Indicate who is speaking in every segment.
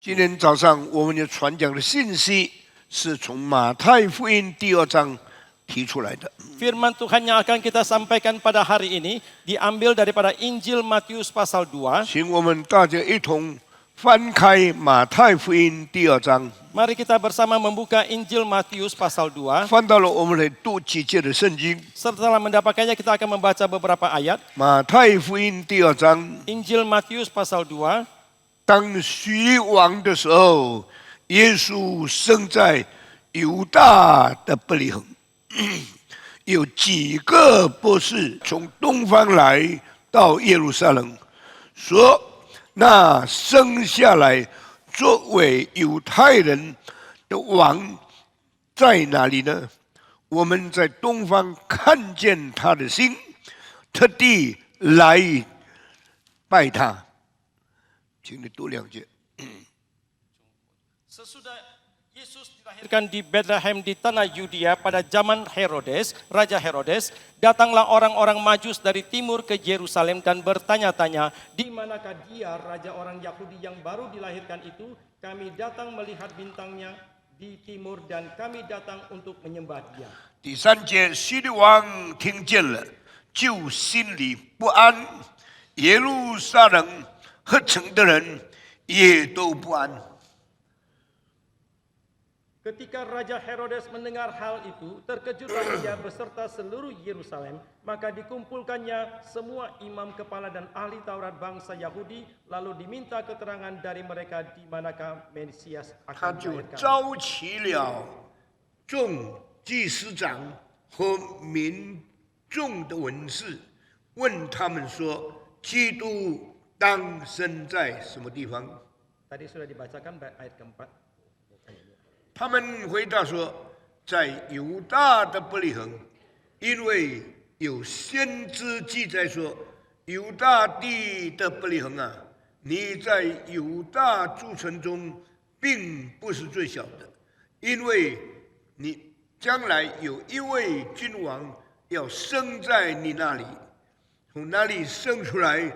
Speaker 1: 今天早上我们要传讲的信息是从马太福音第2章提出来的。
Speaker 2: Firman Tuhan yang akan kita sampaikan pada hari ini diambil daripada Injil Matius pasal 2.
Speaker 1: 请我们大家一同翻开马太福音第2章，
Speaker 2: Mari kita bersama membuka Injil Matius pasal 2.
Speaker 1: 翻到了我们来读几节的圣经。
Speaker 2: Setelah mendapatkannya kita akan membaca beberapa ayat.
Speaker 1: 马太福音第2章，
Speaker 2: Injil Matius pasal 2.
Speaker 1: 当虚王的时候，耶稣生在犹大的伯利恒。有几个博士从东方来到耶路撒冷，说：“那生下来作为犹太人的王在哪里呢？我们在东方看见他的星，特地来拜他。”请你读2节。
Speaker 2: Sesudah Yesus dilahirkan di Bethlehem di tanah Yudea pada zaman Herodes, Raja Herodes, datanglah orang-orang Majus dari timur ke Yerusalem dan bertanya-tanya, di manakah dia, raja orang Yahudi yang baru dilahirkan itu? Kami datang melihat bintangnya di timur dan kami datang untuk menyembah dia.
Speaker 1: 第3节，希律王听见了，就心里不安；耶路撒冷合城的人也都不安。
Speaker 2: Ketika Raja Herodes mendengar hal itu, terkejutlah dia beserta seluruh Yerusalem. Maka dikumpulkannya semua imam kepala dan ahli Taurat bangsa Yahudi, lalu diminta keterangan dari mereka di manakah Mesias
Speaker 1: 他
Speaker 2: akan
Speaker 1: 就
Speaker 2: dilahirkan.
Speaker 1: 召集了众祭司长和民众的文士，问他们说：“基督当生在什么地方？”
Speaker 2: Tadi sudah dibacakan ayat keempat.
Speaker 1: 他们回答说，在犹大的伯利恒，因为有先知记载说，犹大地的伯利恒啊，你在犹大诸城中并不是最小的，因为你将来有一位君王要生在你那里，从那里生出来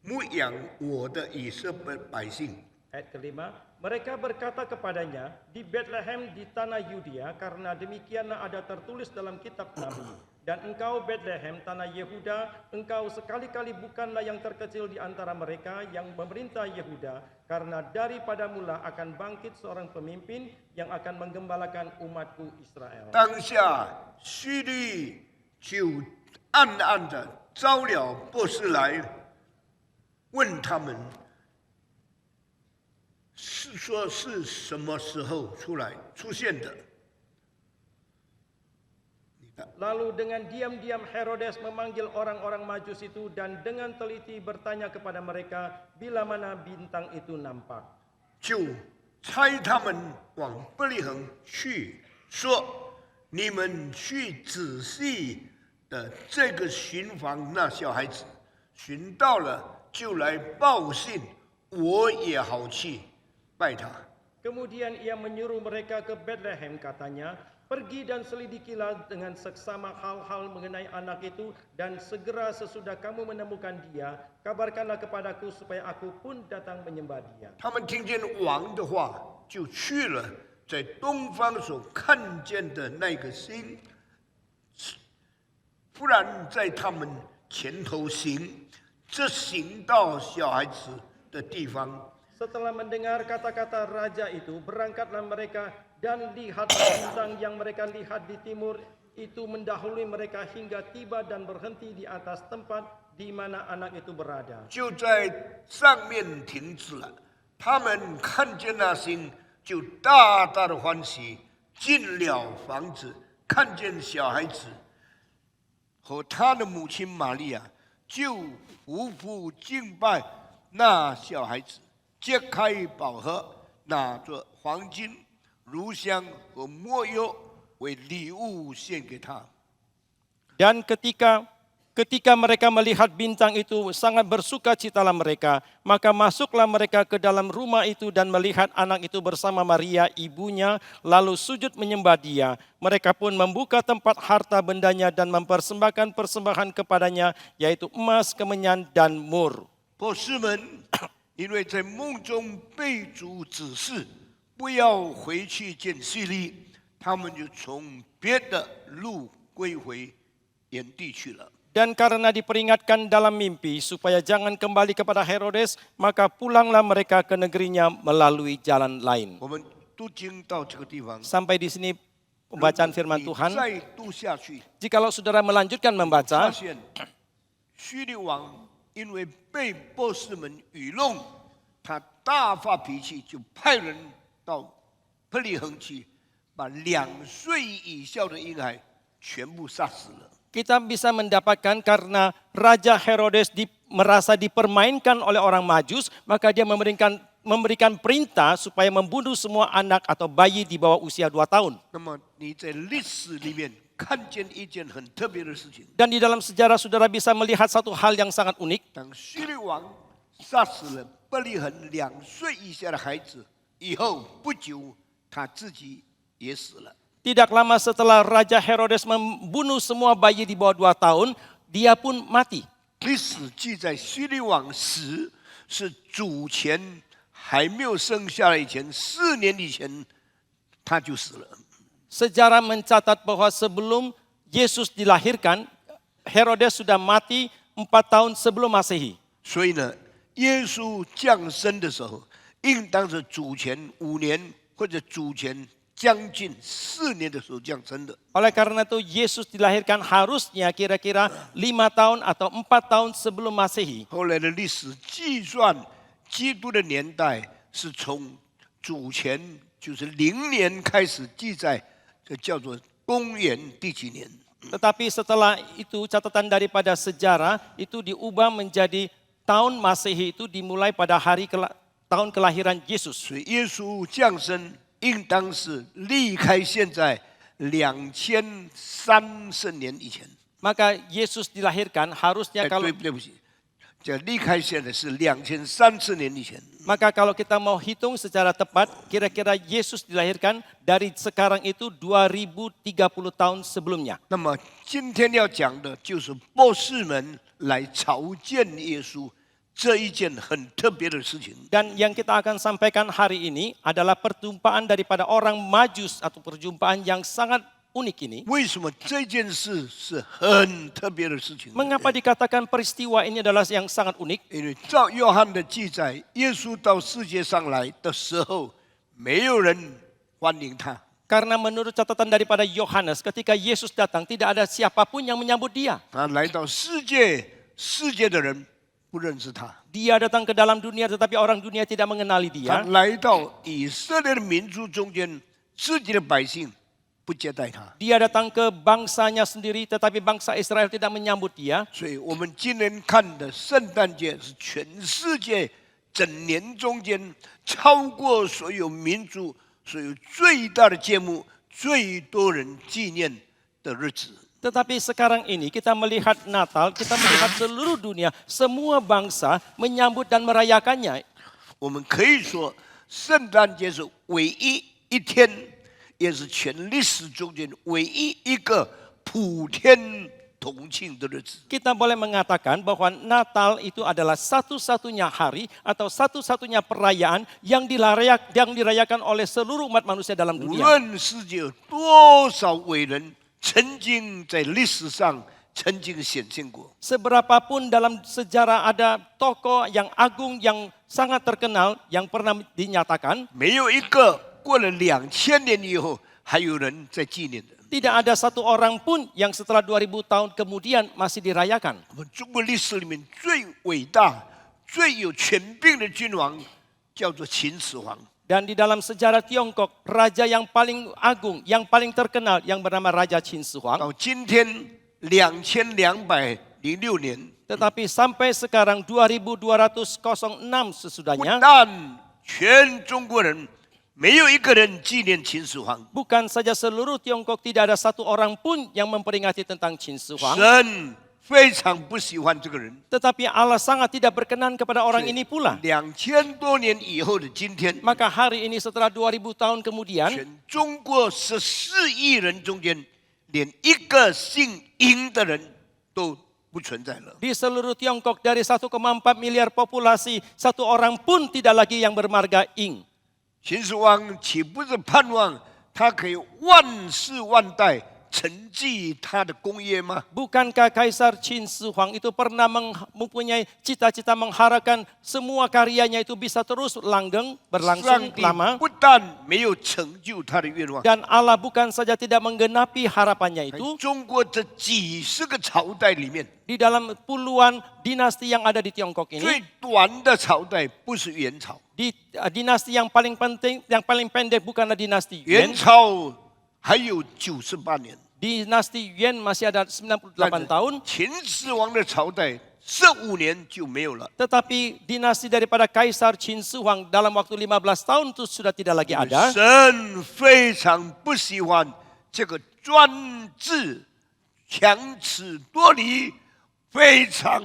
Speaker 1: 牧养我的以色列百姓。
Speaker 2: Ayat kelima, mereka berkata kepadanya, di Bethlehem di tanah Yudea, karena demikianlah ada tertulis dalam kitab Nabi. Dan engkau Bethlehem, tanah Yehuda, engkau sekali-kali bukanlah yang terkecil di antara mereka yang memerintah Yehuda, karena daripada mula akan bangkit seorang pemimpin yang akan menggembalakan umatku Israel.
Speaker 1: 当下希律就暗暗的招了博士来，问他们。 是说是什么时候出现的？
Speaker 2: Lalu dengan diam-diam Herodes memanggil orang-orang Majus itu dan dengan teliti bertanya kepada mereka bila mana bintang itu nampak.
Speaker 1: 就差他们往伯利恒去，说：“你们去仔细的这个寻访那小孩子，寻到了就来报信，我也好去。”
Speaker 2: Kemudian ia menyuruh mereka ke Bethlehem, katanya, pergi dan selidikilah dengan seksama hal-hal mengenai anak itu, dan segera sesudah kamu menemukan dia, kabarkanlah kepadaku supaya aku pun datang menyembah dia.
Speaker 1: 他们听见王的话，就去了，在东方所看见的那个星，忽然在他们前头行，这行到小孩子的地方。
Speaker 2: Setelah mendengar kata-kata raja itu, berangkatlah mereka dan lihatlah bintang yang mereka lihat di timur itu mendahului mereka hingga tiba dan berhenti di atas tempat di mana anak itu berada.
Speaker 1: 就在上面停止了，他们看见那星，就大大的欢喜，进了房子，看见小孩子和他的母亲玛利亚，就匍匐敬拜那小孩子。 揭开宝盒，拿着黄金、乳香和没药为礼物献给他。
Speaker 2: Dan ketika mereka melihat bintang itu, sangat bersukacitalah mereka. Maka masuklah mereka ke dalam rumah itu dan melihat anak itu bersama Maria ibunya, lalu sujud menyembah dia. Mereka pun membuka tempat harta bendanya dan mempersembahkan persembahan kepadanya, yaitu emas, kemenyan, dan mur.
Speaker 1: 博士们因为在梦中被主指示不要回去见希律，他们就从别的路归回原地去了。
Speaker 2: Dan karena diperingatkan dalam mimpi supaya jangan kembali kepada Herodes, maka pulanglah mereka ke negerinya melalui jalan lain.
Speaker 1: 我们读经到这个地方，
Speaker 2: Sampai di sini pembacaan firman
Speaker 1: 你
Speaker 2: Tuhan.
Speaker 1: 再读下去，
Speaker 2: Jikalau saudara melanjutkan
Speaker 1: 发
Speaker 2: membaca,
Speaker 1: 现希律王因为被波斯们愚弄，他大发脾气，就派人到伯利恒去，把2岁以下的婴孩全部杀死了。
Speaker 2: kita bisa mendapatkan karena Raja Herodes merasa dipermainkan oleh orang Majus, maka dia memberikan perintah supaya membunuh semua anak atau bayi di bawah usia 2 tahun.
Speaker 1: 那么你在历史里面看见一件很特别的事情，
Speaker 2: Dan di dalam sejarah saudara bisa melihat satu hal yang sangat unik.
Speaker 1: 当希律王杀死了伯利恒2岁以下的孩子以后，不久他自己也死了。
Speaker 2: Tidak lama setelah Raja Herodes membunuh semua bayi di bawah 2 tahun, dia pun mati.
Speaker 1: 历史记载，希律王死是主前还没有生下来以前4年以前，他就死了。
Speaker 2: Sejarah mencatat bahwa sebelum Yesus dilahirkan, Herodes sudah mati 4 tahun sebelum Masehi.
Speaker 1: 所以呢，耶稣降生的时候，应当是主前5年或者主前将近4年的时候降生的。
Speaker 2: Oleh karena itu Yesus dilahirkan harusnya kira-kira 5 tahun atau 4 tahun sebelum Masehi.
Speaker 1: 后来的历史计算基督的年代是从主前就是0年开始记载，这叫做公元第几年？
Speaker 2: Tetapi setelah itu catatan daripada sejarah itu diubah menjadi tahun Masehi itu dimulai pada tahun kelahiran Yesus.
Speaker 1: 所以耶稣降生应当是离开现在2030年以前。
Speaker 2: Maka Yesus dilahirkan harusnya
Speaker 1: 哎，
Speaker 2: kalau
Speaker 1: 对不起，这离开现在是2030年以前。
Speaker 2: maka kalau kita mau hitung secara tepat, kira-kira Yesus dilahirkan dari sekarang itu 2030 tahun sebelumnya.
Speaker 1: 那么今天要讲的就是波斯们来朝见耶稣这一件很特别的事情。
Speaker 2: Dan yang kita akan sampaikan hari ini adalah perjumpaan daripada orang Majus atau perjumpaan yang sangat unik ini.
Speaker 1: 为什么这件事是很特别的事情？
Speaker 2: Mengapa dikatakan peristiwa ini adalah yang sangat unik?
Speaker 1: 因为照约翰的记载，耶稣到世界上来的时候，没有人欢迎他。
Speaker 2: Karena menurut catatan daripada Yohanes, ketika Yesus datang tidak ada siapapun yang menyambut dia.
Speaker 1: 他来到世界，世界的人不认识他。
Speaker 2: Dia datang ke dalam dunia tetapi orang dunia tidak mengenali
Speaker 1: 他
Speaker 2: dia.
Speaker 1: 来到以色列的民族中间，自己的百姓不接待他。
Speaker 2: Dia datang ke bangsanya sendiri tetapi bangsa Israel tidak menyambut dia.
Speaker 1: 所以我们今年看的圣诞节是全世界整年中间超过所有民族、所有最大的节目、最多人纪念的日子。
Speaker 2: Tetapi sekarang ini kita melihat Natal, kita melihat seluruh dunia, semua bangsa menyambut dan merayakannya.
Speaker 1: 我们可以说，圣诞节是唯一一天，也是全历史中间唯一一个普天同庆的日子。
Speaker 2: Kita boleh mengatakan bahwa Natal itu adalah satu-satunya hari atau satu-satunya perayaan yang dirayakan oleh seluruh umat manusia dalam
Speaker 1: 无
Speaker 2: dunia.
Speaker 1: 论世界有多少伟人曾经在历史上曾经显现过，
Speaker 2: Seberapapun dalam sejarah ada tokoh yang agung yang sangat terkenal yang pernah dinyatakan,
Speaker 1: 没有一个过了2000年以后还有人在纪念的。
Speaker 2: tidak ada satu orang pun yang setelah 2000 tahun kemudian masih dirayakan.
Speaker 1: 我们中国历史里面最伟大、最有权柄的君王叫做秦始皇。
Speaker 2: Dan di dalam sejarah Tiongkok, raja yang paling agung, yang paling terkenal yang bernama Raja Qin Shi Huang.
Speaker 1: 到今天2206年，
Speaker 2: Tetapi sampai sekarang 2206
Speaker 1: 不
Speaker 2: sesudahnya,
Speaker 1: 但全中国人没有一个人纪念秦始皇，
Speaker 2: bukan saja seluruh Tiongkok tidak ada satu orang pun yang memperingati tentang Qin Shi Huang.
Speaker 1: 神非常不喜欢这个人。
Speaker 2: Tetapi Allah sangat tidak berkenan kepada orang ini pula.
Speaker 1: 2000多年以后的今天，
Speaker 2: Maka hari ini setelah 2000 tahun kemudian,
Speaker 1: 全中国14亿人中间，连一个姓殷的人都不存在了。
Speaker 2: Di seluruh Tiongkok dari 1,4 miliar populasi, satu orang pun tidak lagi yang bermarga Ing.
Speaker 1: 秦始皇岂不是盼望他可以万世万代承继他的功业吗？
Speaker 2: Bukankah Kaisar Qin Shi Huang itu pernah mempunyai cita-cita mengharapkan semua karyanya itu bisa terus langgeng,
Speaker 1: 上
Speaker 2: berlangsung
Speaker 1: 帝
Speaker 2: lama?
Speaker 1: 不但没有成就他的愿望，
Speaker 2: Dan Allah bukan saja tidak menggenapi harapannya
Speaker 1: 在
Speaker 2: itu,
Speaker 1: 中国这几十个朝代里面，
Speaker 2: di dalam puluhan dinasti yang ada di Tiongkok
Speaker 1: 最
Speaker 2: ini,
Speaker 1: 短的朝代不是元朝，
Speaker 2: di dinasti yang paling penting, yang paling pendek bukanlah dinasti
Speaker 1: 元
Speaker 2: Yuan.
Speaker 1: 朝还有98年，
Speaker 2: Dinasti Yuan masih ada 98 tahun,
Speaker 1: 秦始皇的朝代15年就没有了。
Speaker 2: tetapi dinasti daripada Kaisar Qin Shi Huang dalam waktu 15 tahun itu sudah tidak lagi ada.
Speaker 1: 神非常不喜欢这个专制、强词夺理、非常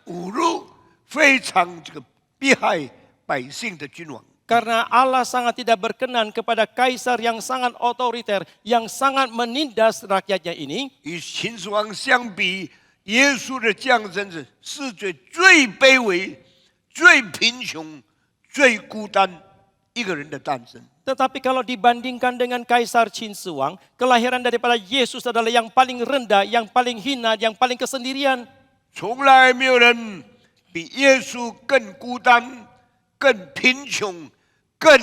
Speaker 1: 侮辱、非常这个迫害百姓的君王。
Speaker 2: Karena Allah sangat tidak berkenan kepada kaisar yang sangat otoriter, yang sangat menindas rakyatnya ini.
Speaker 1: 与秦始皇相比，耶稣的降生是世界最卑微、最贫穷、最孤单一个人的诞生。
Speaker 2: Tetapi kalau dibandingkan dengan Kaisar Qin Shi Huang, kelahiran daripada Yesus adalah yang paling rendah, yang paling hina, yang paling kesendirian.
Speaker 1: 从来没有人比耶稣更孤单、更贫穷、更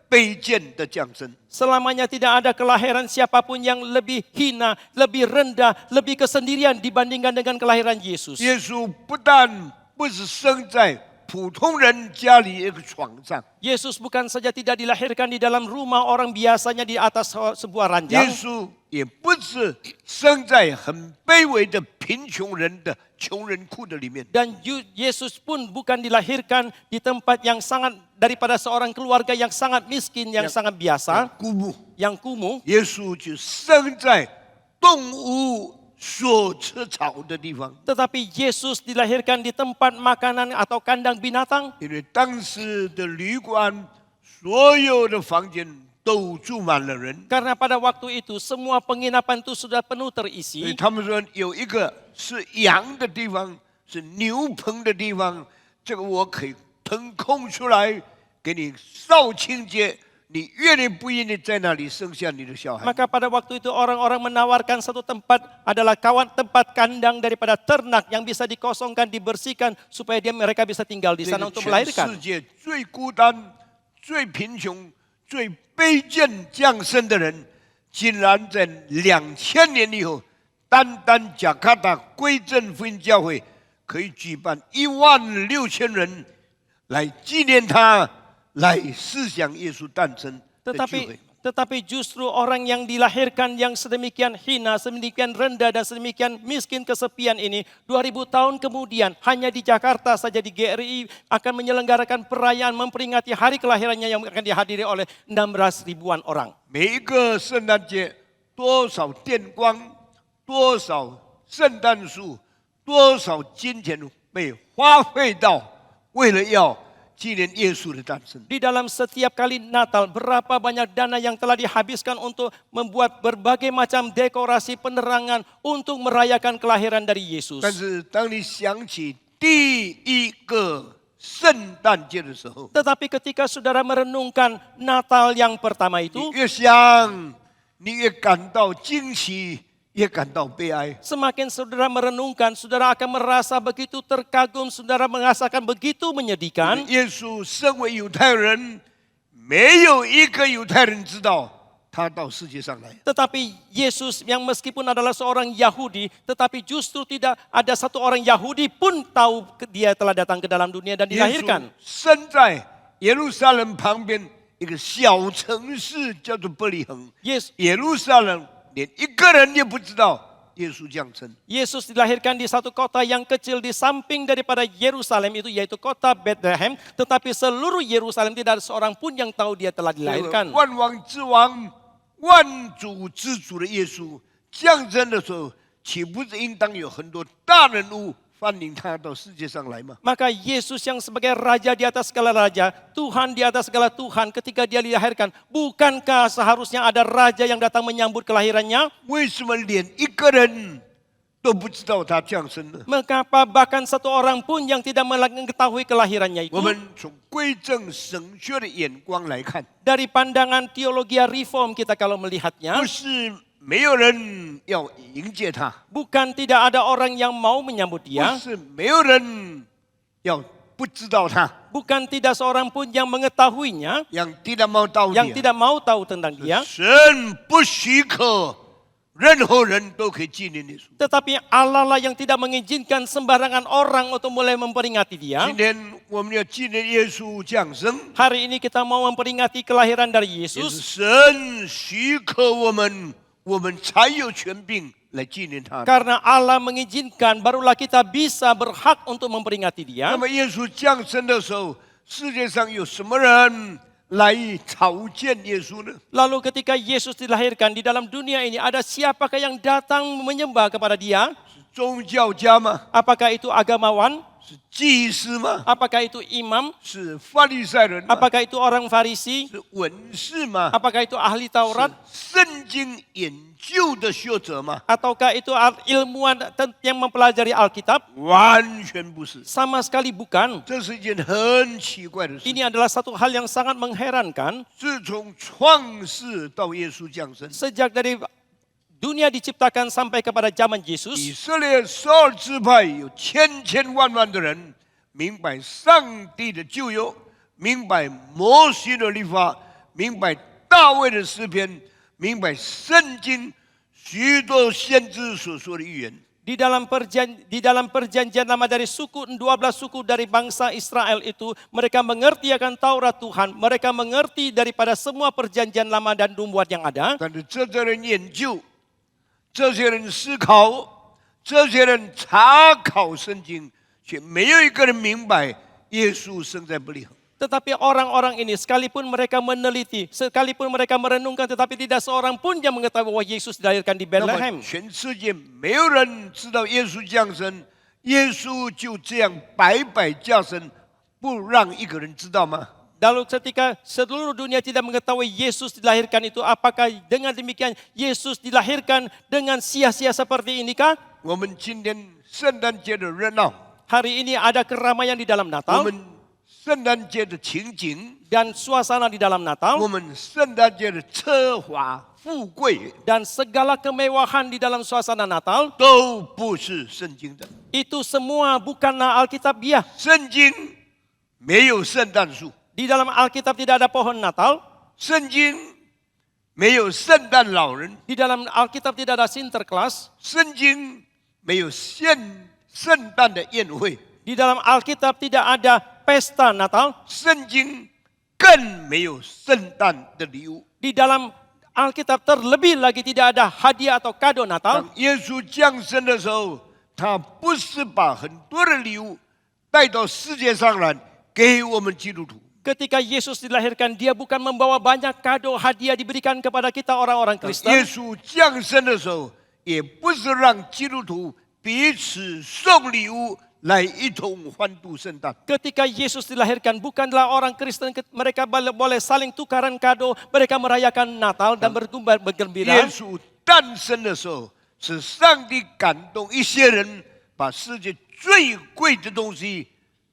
Speaker 1: 卑贱的降生。
Speaker 2: Selamanya tidak ada kelahiran siapapun yang lebih hina, lebih rendah, lebih kesendirian dibandingkan dengan kelahiran Yesus.
Speaker 1: 耶稣不但不是生在普通人家里一个床上，
Speaker 2: Yesus bukan saja tidak dilahirkan di dalam rumah orang biasanya di atas sebuah
Speaker 1: 耶
Speaker 2: ranjang.
Speaker 1: 稣也不是生在很卑微的贫穷人的穷人窟的里面。
Speaker 2: Dan Yesus pun bukan dilahirkan di tempat yang sangat daripada seorang keluarga yang sangat miskin, yang sangat biasa,
Speaker 1: 孤木，
Speaker 2: yang kumuh.
Speaker 1: 耶稣就生在动物所吃草的地方，
Speaker 2: Tetapi Yesus dilahirkan di tempat makanan atau kandang binatang.
Speaker 1: 因为当时的旅馆所有的房间都住满了人，
Speaker 2: Karena pada waktu itu semua penginapan itu sudah penuh
Speaker 1: 所以
Speaker 2: terisi.
Speaker 1: 他们说有一个是羊的地方，是牛棚的地方，这个我可以腾空出来给你烧清洁。你愿意不愿意在那里生下你的小孩？
Speaker 2: Maka pada waktu itu orang-orang menawarkan satu tempat adalah tempat kandang daripada ternak yang bisa dikosongkan, dibersihkan supaya mereka bisa tinggal di
Speaker 1: 这
Speaker 2: sana
Speaker 1: 个
Speaker 2: untuk
Speaker 1: 全
Speaker 2: melahirkan.
Speaker 1: 世界最孤单、最贫穷、最卑贱降生的人，竟然在2000年以后，单单加卡达归正福音教会可以举办16000人来纪念他，来思想耶稣诞生的聚会。
Speaker 2: Tetapi justru orang yang dilahirkan yang sedemikian hina, sedemikian rendah dan sedemikian miskin kesepian ini 2000 tahun kemudian hanya di Jakarta saja di GRI akan menyelenggarakan perayaan memperingati hari kelahirannya yang akan dihadiri oleh 16 ribuan orang.
Speaker 1: 每一个圣诞节，多少电光，多少圣诞树，多少金钱被花费到，为了要纪念耶稣的诞生。
Speaker 2: Di dalam setiap kali Natal, berapa banyak dana yang telah dihabiskan untuk membuat berbagai macam dekorasi penerangan untuk merayakan kelahiran dari Yesus.
Speaker 1: 但是当你想起第一个圣诞节的时候，
Speaker 2: Tetapi ketika saudara merenungkan Natal yang pertama
Speaker 1: 你
Speaker 2: itu,
Speaker 1: 越想，你越感到惊喜，也感到悲哀。
Speaker 2: semakin saudara merenungkan, saudara akan merasa begitu terkagum, saudara merasakan begitu menyedihkan.
Speaker 1: 耶稣身为犹太人，没有一个犹太人知道他到世界上来。
Speaker 2: Tetapi Yesus yang meskipun adalah seorang Yahudi, tetapi justru tidak ada satu orang Yahudi pun tahu dia telah datang ke dalam dunia dan
Speaker 1: 耶稣
Speaker 2: dilahirkan.
Speaker 1: 生在耶路撒冷旁边一个小城市，叫做伯利恒。 耶路撒冷连一个人也不知道耶稣降生。
Speaker 2: Yesus dilahirkan di satu kota yang kecil di samping daripada Yerusalem itu yaitu kota Bethlehem, tetapi seluruh Yerusalem tidak ada seorang pun yang tahu dia telah dilahirkan.
Speaker 1: 万王之王、万主之主的耶稣降生的时候，岂不是应当有很多大人物欢迎他到世界上来吗？
Speaker 2: Maka Yesus yang sebagai raja di atas segala raja, Tuhan di atas segala Tuhan ketika dia dilahirkan, bukankah seharusnya ada raja yang datang menyambut kelahirannya?
Speaker 1: 为什么连一个人都不知道他降生了。
Speaker 2: Mengapa bahkan satu orang pun yang tidak mengetahui kelahirannya itu?
Speaker 1: 我们从归正神学的眼光来看，
Speaker 2: Dari pandangan teologi reform kita kalau melihatnya,
Speaker 1: 不是没有人要迎接他，
Speaker 2: bukan tidak ada orang yang mau menyambut
Speaker 1: 不
Speaker 2: dia,
Speaker 1: 是没有人要不知道他，
Speaker 2: bukan tidak seorang pun yang mengetahuinya,
Speaker 1: yang tidak mau tahu
Speaker 2: yang
Speaker 1: dia。
Speaker 2: tidak mau tahu tentang dia.
Speaker 1: 神不许可任何人都可以纪念耶稣。
Speaker 2: Tetapi Allah lah yang tidak mengizinkan sembarangan orang untuk mulai memperingati dia.
Speaker 1: 今天我们要纪念耶稣降生，
Speaker 2: Hari ini kita mau memperingati kelahiran dari
Speaker 1: 也是
Speaker 2: Yesus.
Speaker 1: 神许可我们才有权柄来纪念他。
Speaker 2: Karena Allah mengizinkan, barulah kita bisa berhak untuk memperingati
Speaker 1: 那
Speaker 2: dia.
Speaker 1: 么耶稣降生的时候，世界上有什么人来朝见耶稣呢？
Speaker 2: Lalu ketika Yesus dilahirkan di dalam dunia ini, ada siapakah yang datang menyembah kepada dia?
Speaker 1: 是宗教家吗？
Speaker 2: Apakah itu agamawan?
Speaker 1: 是祭司吗？
Speaker 2: Apakah itu imam?
Speaker 1: 是法利赛人吗？
Speaker 2: Apakah itu orang Farisi?
Speaker 1: 是文士吗？
Speaker 2: Apakah itu ahli Taurat?
Speaker 1: 是圣经研究的学者吗？
Speaker 2: Ataukah itu ilmuwan yang mempelajari Alkitab?
Speaker 1: 完全不是，
Speaker 2: Sama sekali bukan.
Speaker 1: 这是一件很奇怪的事。
Speaker 2: Ini adalah satu hal yang sangat mengherankan.
Speaker 1: 自从创世到耶稣降生，
Speaker 2: Sejak dari dunia diciptakan sampai kepada zaman
Speaker 1: 以
Speaker 2: Yesus,
Speaker 1: 色列12支派有千千万万的人明白上帝的救恩，明白摩西的律法，明白大卫的诗篇，明白圣经许多先知所说的预言。
Speaker 2: di dalam perjanjian lama dari 12 suku dari bangsa Israel itu, mereka mengerti akan Taurat Tuhan, mereka mengerti daripada semua perjanjian lama dan nubuat yang ada.
Speaker 1: 但是这些人研究，这些人思考，这些人查考圣经，却没有一个人明白耶稣生在伯利恒。
Speaker 2: Tetapi orang-orang ini sekalipun mereka meneliti, sekalipun mereka merenungkan, tetapi tidak seorang pun yang mengetahui bahwa Yesus dilahirkan di
Speaker 1: 那么
Speaker 2: Bethlehem.
Speaker 1: 全世界没有人知道耶稣降生，耶稣就这样白白降生，不让一个人知道吗？
Speaker 2: Lalu ketika seluruh dunia tidak mengetahui Yesus dilahirkan itu, apakah dengan demikian Yesus dilahirkan dengan sia-sia seperti inikah?
Speaker 1: 我们今天圣诞节的热闹，
Speaker 2: Hari ini ada keramaian di dalam
Speaker 1: 我
Speaker 2: Natal
Speaker 1: 们圣诞节的情景，
Speaker 2: dan suasana di dalam
Speaker 1: 我
Speaker 2: Natal
Speaker 1: 们圣诞节的奢华富贵，
Speaker 2: dan segala kemewahan di dalam suasana Natal,
Speaker 1: 都不是圣经的。
Speaker 2: itu semua bukanlah Alkitabiah.
Speaker 1: 圣经没有圣诞树，
Speaker 2: Di dalam Alkitab tidak ada pohon Natal,
Speaker 1: 圣经没有圣诞老人，
Speaker 2: di dalam Alkitab tidak ada Sinterklas,
Speaker 1: 圣经没有圣诞的宴会，
Speaker 2: di dalam Alkitab tidak ada pesta Natal,
Speaker 1: 圣经更没有圣诞的礼物。
Speaker 2: di dalam Alkitab terlebih lagi tidak ada hadiah atau kado Natal.
Speaker 1: 当耶稣降生的时候，他不是把很多的礼物带到世界上来给我们基督徒，
Speaker 2: Ketika Yesus dilahirkan, dia bukan membawa banyak kado hadiah diberikan kepada kita orang-orang
Speaker 1: 耶
Speaker 2: Kristen.
Speaker 1: 稣降生的时候，也不是让基督徒彼此送礼物来一同欢度圣诞。
Speaker 2: Ketika Yesus dilahirkan, bukanlah orang Kristen mereka boleh saling tukaran kado, mereka merayakan Natal dan bergembira.
Speaker 1: 耶稣诞生的时候，是上帝感动一些人，把世界最贵的东西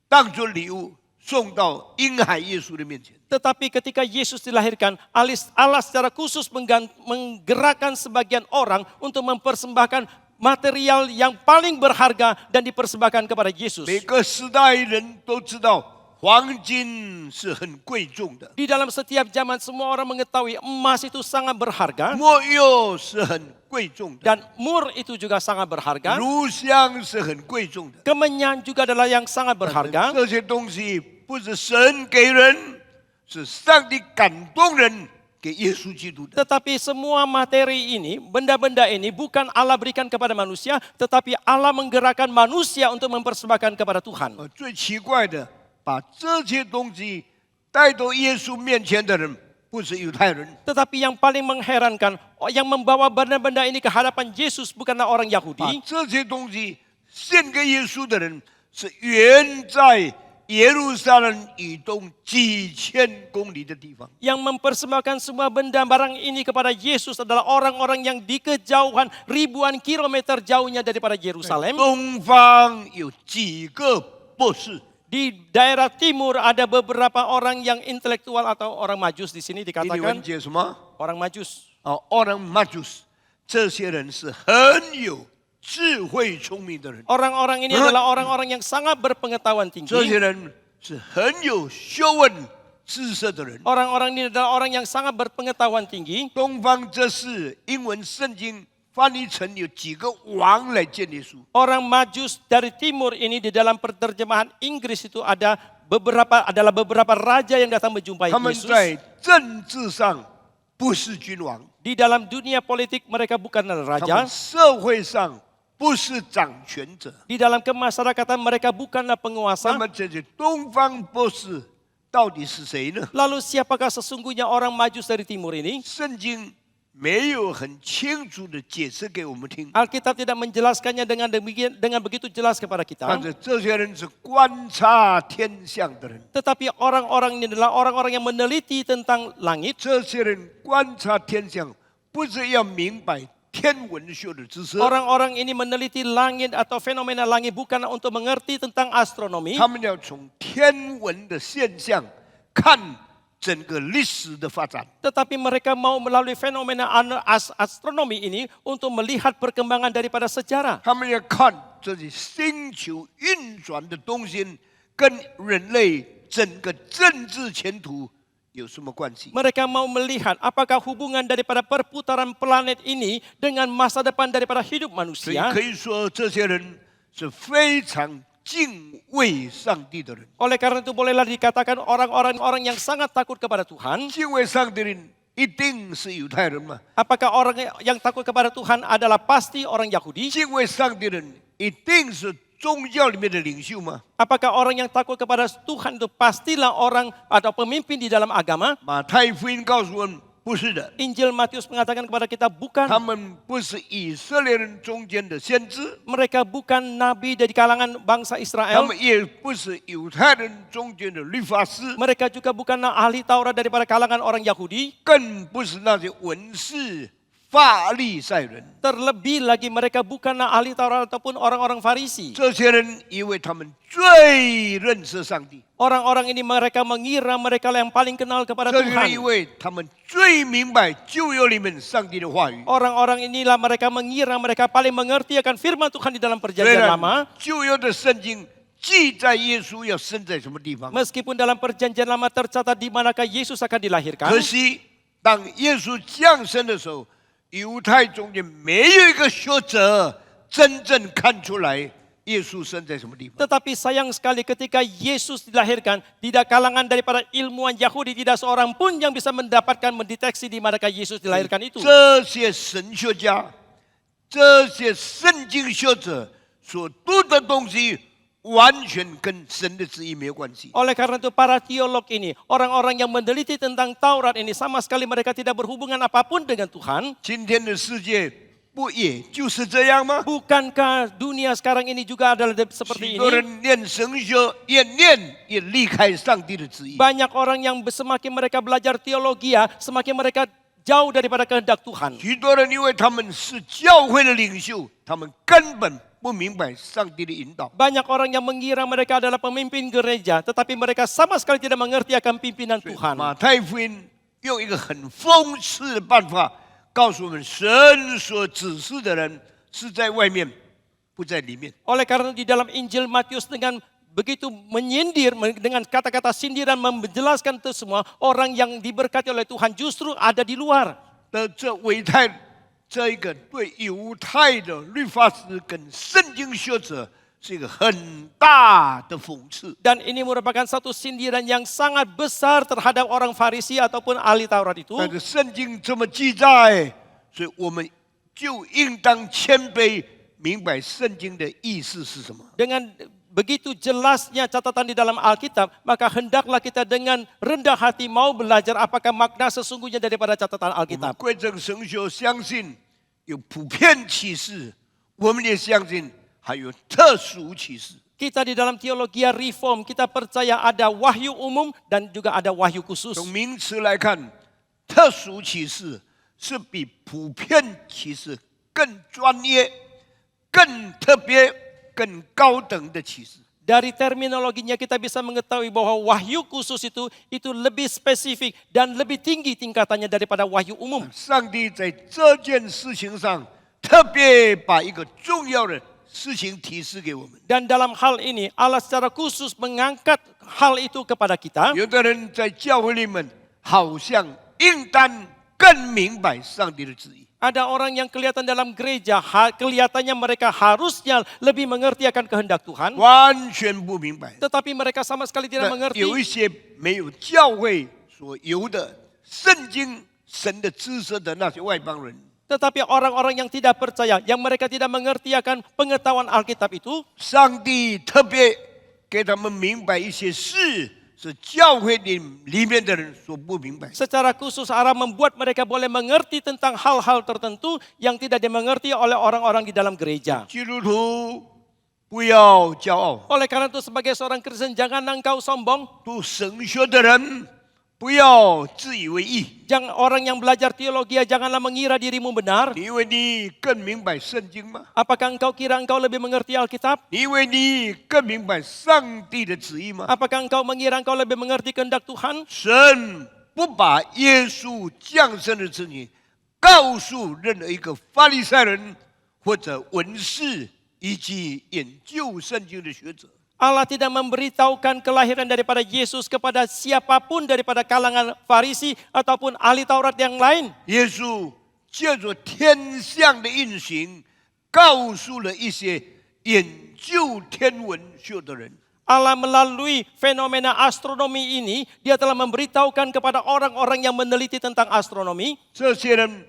Speaker 1: 当作礼物送到婴孩耶稣的面前。
Speaker 2: Tetapi ketika Yesus dilahirkan, Allah secara khusus menggerakkan sebagian orang untuk mempersembahkan material yang paling berharga dan dipersembahkan kepada Yesus.
Speaker 1: 每个时代人都知道，黄金是很贵重的，
Speaker 2: Di dalam setiap zaman semua orang mengetahui emas itu sangat berharga
Speaker 1: 没药是很贵重的，
Speaker 2: dan mur itu juga sangat berharga.
Speaker 1: 乳香是很贵重的。
Speaker 2: Kemenyan juga adalah yang sangat berharga.
Speaker 1: 这些东西不是神给人，是上帝感动人给耶稣基督的。
Speaker 2: Tetapi semua materi ini, benda-benda ini bukan Allah berikan kepada manusia, tetapi Allah menggerakkan manusia untuk mempersembahkan kepada Tuhan.
Speaker 1: 最奇怪的，把这些东西带到耶稣面前的人，不是犹太人，
Speaker 2: Tetapi yang paling mengherankan, yang membawa benda-benda ini ke hadapan Yesus bukanlah orang
Speaker 1: 把
Speaker 2: Yahudi.
Speaker 1: 这些东西献给耶稣的人，是远在耶路撒冷以东几千公里的地方。
Speaker 2: Yang mempersembahkan semua benda barang ini kepada Yesus adalah orang-orang yang di kejauhan ribuan kilometer jauhnya daripada Yerusalem.
Speaker 1: 东方有几个博士，
Speaker 2: Di daerah timur ada beberapa orang yang intelektual atau orang majus di sini
Speaker 1: 英
Speaker 2: dikatakan
Speaker 1: 文解什么？
Speaker 2: orang majus.
Speaker 1: orang majus，这些人是很有智慧聪明的人，
Speaker 2: Orang-orang ini adalah orang-orang yang sangat berpengetahuan
Speaker 1: 这
Speaker 2: tinggi.
Speaker 1: 些人是很有学问知识的人。
Speaker 2: Orang-orang ini adalah orang yang sangat berpengetahuan tinggi.
Speaker 1: 东方这是英文圣经翻译成有几个王来见耶稣，
Speaker 2: Orang majus dari timur ini di dalam penerjemahan Inggris itu adalah beberapa raja yang datang menjumpai
Speaker 1: 他们
Speaker 2: Yesus.
Speaker 1: 在政治上不是君王，
Speaker 2: Di dalam dunia politik mereka bukanlah
Speaker 1: 他
Speaker 2: raja.
Speaker 1: 们社会上不是掌权者。
Speaker 2: Di dalam kemasyarakatan mereka bukanlah
Speaker 1: 那
Speaker 2: penguasa.
Speaker 1: 么这些东方博士到底是谁呢？
Speaker 2: Lalu siapakah sesungguhnya orang majus dari timur ini?
Speaker 1: 圣经没有很清楚的解释给我们听，
Speaker 2: Alkitab tidak menjelaskannya dengan begitu jelas kepada kita.
Speaker 1: 但是这些人是观察天象的人，
Speaker 2: Tetapi orang-orang ini adalah orang-orang yang meneliti tentang langit.
Speaker 1: 这些人观察天象不是要明白天文学的知识，
Speaker 2: Orang-orang ini meneliti langit atau fenomena langit bukan untuk mengerti tentang astronomi.
Speaker 1: 他们要从天文的现象看整个历史的发展。
Speaker 2: Tetapi mereka mau melalui fenomena astronomi ini untuk melihat perkembangan daripada sejarah.
Speaker 1: 他们要看这些星球运转的东西跟人类整个政治前途有什么关系？
Speaker 2: Mereka mau melihat apakah hubungan daripada perputaran planet ini dengan masa depan daripada hidup
Speaker 1: 所以
Speaker 2: manusia.
Speaker 1: 可以说，这些人是非常敬畏上帝的人。
Speaker 2: Oleh karena itu bolehlah dikatakan orang-orang yang sangat takut kepada Tuhan.
Speaker 1: 敬畏上帝的人一定是犹太人嘛？
Speaker 2: Apakah orang yang takut kepada Tuhan adalah pasti orang Yahudi?
Speaker 1: 敬畏上帝的人一定是宗教里面的领袖嘛？
Speaker 2: Apakah orang yang takut kepada Tuhan itu pastilah orang atau pemimpin di dalam agama?
Speaker 1: 马太福音告诉我们，不是的，
Speaker 2: Injil Matius mengatakan kepada kita
Speaker 1: 他
Speaker 2: bukan.
Speaker 1: 们不是以色列人中间的先知，
Speaker 2: Mereka bukan nabi dari kalangan bangsa
Speaker 1: 他
Speaker 2: Israel.
Speaker 1: 们也不是犹太人中间的律法师，
Speaker 2: Mereka juga bukanlah ahli Taurat daripada kalangan orang Yahudi.
Speaker 1: 更不是那些文士法利赛人。
Speaker 2: Terlebih lagi mereka bukanlah ahli Taurat ataupun orang-orang Farisi.
Speaker 1: 这些人因为他们最认识上帝，
Speaker 2: Orang-orang ini mereka mengira mereka lah yang paling kenal kepada
Speaker 1: 这些人因
Speaker 2: Tuhan.
Speaker 1: 为他们最明白旧约里面上帝的话语。
Speaker 2: Orang-orang inilah mereka mengira mereka paling mengerti akan firman Tuhan di dalam
Speaker 1: 虽
Speaker 2: perjanjian
Speaker 1: 然
Speaker 2: lama.
Speaker 1: 旧约的圣经记载耶稣要生在什么地方，
Speaker 2: Meskipun dalam perjanjian lama tercatat di manakah Yesus akan dilahirkan.
Speaker 1: 可惜当耶稣降生的时候，犹太中间没有一个学者真正看出来耶稣生在什么地方。
Speaker 2: Tetapi sayang sekali ketika Yesus dilahirkan, tidak kalangan daripada ilmuwan Yahudi, tidak seorang pun yang bisa mendapatkan mendeteksi di manakah Yesus dilahirkan itu.
Speaker 1: 这些神学家、这些圣经学者所读的东西，完全跟神的旨意没有关系。
Speaker 2: Oleh karena itu para teolog ini, orang-orang yang meneliti tentang Taurat ini sama sekali mereka tidak berhubungan apapun dengan Tuhan.
Speaker 1: 今天的世界不也就是这样吗？
Speaker 2: Bukankah dunia sekarang ini juga adalah
Speaker 1: 许
Speaker 2: seperti
Speaker 1: 多
Speaker 2: ini?
Speaker 1: 人念神学，越念越离开上帝的旨意。
Speaker 2: Banyak orang yang semakin mereka belajar teologi, semakin mereka jauh daripada kehendak Tuhan.
Speaker 1: 许多人因为他们是教会的领袖，他们根本不明白上帝的引导。
Speaker 2: Banyak orang yang mengira mereka adalah pemimpin gereja, tetapi mereka sama sekali tidak mengerti akan pimpinan Tuhan.
Speaker 1: 马太福音用一个很讽刺的办法告诉我们，神所指示的人是在外面，不在里面。
Speaker 2: Oleh karena itu di dalam Injil Matius dengan begitu menyindir, dengan kata-kata sindiran menjelaskan itu semua, orang yang diberkati oleh Tuhan justru ada di luar.
Speaker 1: 这一个对犹太的律法师跟圣经学者是一个很大的讽刺。
Speaker 2: Dan ini merupakan satu sindiran yang sangat besar terhadap orang Farisi ataupun ahli Taurat itu.
Speaker 1: 但是圣经这么记载，所以我们就应当谦卑，明白圣经的意思是什么。
Speaker 2: Dengan begitu jelasnya catatan di dalam Alkitab, maka hendaklah kita dengan rendah hati mau belajar apakah makna sesungguhnya daripada catatan
Speaker 1: 我们
Speaker 2: Alkitab.
Speaker 1: 贵正神学相信有普遍启示，我们也相信还有特殊启示。
Speaker 2: Kita di dalam teologi reform, kita percaya ada wahyu umum dan juga ada wahyu khusus.
Speaker 1: 从名词来看，特殊启示是比普遍启示更专业、更特别、更高等的启示。
Speaker 2: Dari terminologinya kita bisa mengetahui bahwa wahyu khusus itu lebih spesifik dan lebih tinggi tingkatannya daripada wahyu umum.
Speaker 1: 上帝在这件事情上特别把一个重要的事情提示给我们。
Speaker 2: Dan dalam hal ini Allah secara khusus mengangkat hal itu kepada kita.
Speaker 1: 有的人在教会里面好像应当更明白上帝的旨意，
Speaker 2: Ada orang yang kelihatan dalam gereja, kelihatannya mereka harusnya lebih mengerti akan kehendak Tuhan.
Speaker 1: 完全不明白。
Speaker 2: Tetapi mereka sama sekali tidak
Speaker 1: 那
Speaker 2: mengerti.
Speaker 1: 有一些没有教会所有的圣经神的知识的那些外邦人，
Speaker 2: Tetapi orang-orang yang tidak percaya, yang mereka tidak mengerti akan pengetahuan Alkitab itu,
Speaker 1: 上帝特别给他们明白一些事，是教会里面的人所不明白。
Speaker 2: secara khusus Allah membuat mereka boleh mengerti tentang hal-hal tertentu yang tidak dimengerti oleh orang-orang di dalam gereja.
Speaker 1: 基督徒不要骄傲，
Speaker 2: Oleh karena itu sebagai seorang Kristen jangan engkau sombong.
Speaker 1: 读神学的人不要自以为意。
Speaker 2: Jangan orang yang belajar teologi janganlah mengira dirimu benar.
Speaker 1: 你以为你更明白圣经吗？
Speaker 2: Apakah engkau kira engkau lebih mengerti Alkitab?
Speaker 1: 你以为你更明白上帝的旨意吗？
Speaker 2: Apakah engkau mengira engkau lebih mengerti kehendak Tuhan?
Speaker 1: 神不把耶稣降生的事情告诉任何一个法利赛人或者文士以及研究圣经的学者。
Speaker 2: Allah tidak memberitahukan kelahiran daripada Yesus kepada siapapun daripada kalangan Farisi ataupun ahli Taurat yang lain.
Speaker 1: 耶稣借着天象的运行，告诉了一些研究天文学的人。
Speaker 2: Allah melalui fenomena astronomi ini, dia telah memberitahukan kepada orang-orang yang meneliti tentang astronomi.
Speaker 1: 这些人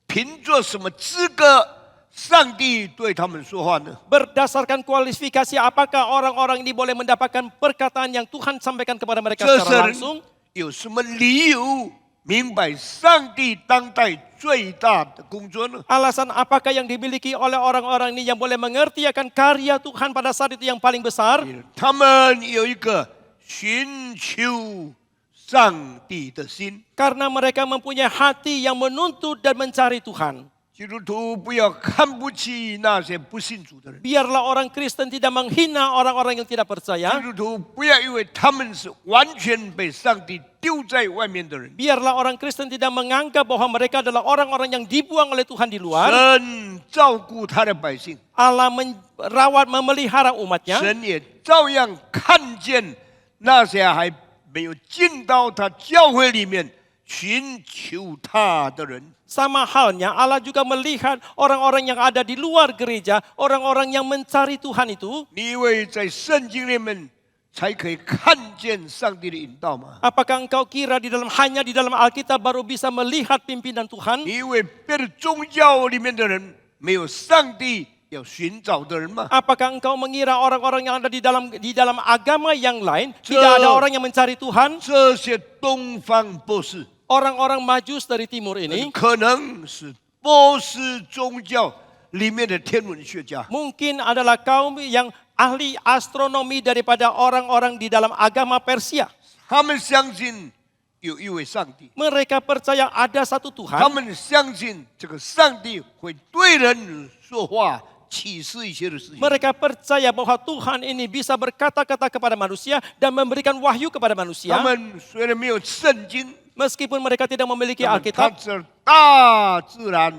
Speaker 1: 凭着什么资格，上帝对他们说话呢？
Speaker 2: Berdasarkan kualifikasi apakah orang-orang ini boleh mendapatkan perkataan yang Tuhan sampaikan kepada mereka
Speaker 1: 这些
Speaker 2: secara
Speaker 1: 人
Speaker 2: langsung?
Speaker 1: 有什么理由明白上帝当代最大的工作呢？
Speaker 2: Alasan apakah yang dimiliki oleh orang-orang ini yang boleh mengerti akan karya Tuhan pada saat itu yang paling besar?
Speaker 1: 他们有一个寻求上帝的心。
Speaker 2: Karena mereka mempunyai hati yang menuntut dan mencari Tuhan.
Speaker 1: 基督徒不要看不起那些不信主的人，
Speaker 2: Biarlah orang Kristen tidak menghina orang-orang yang tidak
Speaker 1: 基
Speaker 2: percaya.
Speaker 1: 督徒不要因为他们是完全被上帝丢在外面的人。
Speaker 2: Biarlah orang Kristen tidak menganggap bahwa mereka adalah orang-orang yang dibuang oleh Tuhan di luar.
Speaker 1: 神照顾他的百姓，
Speaker 2: Allah merawat, memelihara umatnya.
Speaker 1: 神也照样看见那些还没有进到他教会里面寻求他的人。
Speaker 2: Sama halnya Allah juga melihat orang-orang yang ada di luar gereja, orang-orang yang mencari Tuhan itu.
Speaker 1: 你以为在圣经里面才可以看见上帝的引导吗？
Speaker 2: Apakah engkau kira hanya di dalam Alkitab baru bisa melihat pimpinan Tuhan?
Speaker 1: 你以为别的宗教里面的人没有上帝要寻找的人吗？
Speaker 2: Apakah engkau mengira orang-orang yang ada di dalam agama yang lain tidak ada orang yang mencari Tuhan?
Speaker 1: 这些东方博士
Speaker 2: Orang-orang Majus dari timur ini
Speaker 1: 可能是波斯宗教里面的天文学家，
Speaker 2: mungkin adalah kaum yang ahli astronomi daripada orang-orang di dalam agama Persia.
Speaker 1: 他们相信有一位上帝，
Speaker 2: Mereka percaya ada satu
Speaker 1: 他
Speaker 2: Tuhan.
Speaker 1: 们相信这个上帝会对人说话，启示一些的事情。
Speaker 2: Mereka percaya bahwa Tuhan ini bisa berkata-kata kepada manusia dan memberikan wahyu kepada
Speaker 1: 他
Speaker 2: manusia.
Speaker 1: 们虽然没有圣经，
Speaker 2: Meskipun mereka tidak memiliki
Speaker 1: 他
Speaker 2: Alkitab,
Speaker 1: 这大自然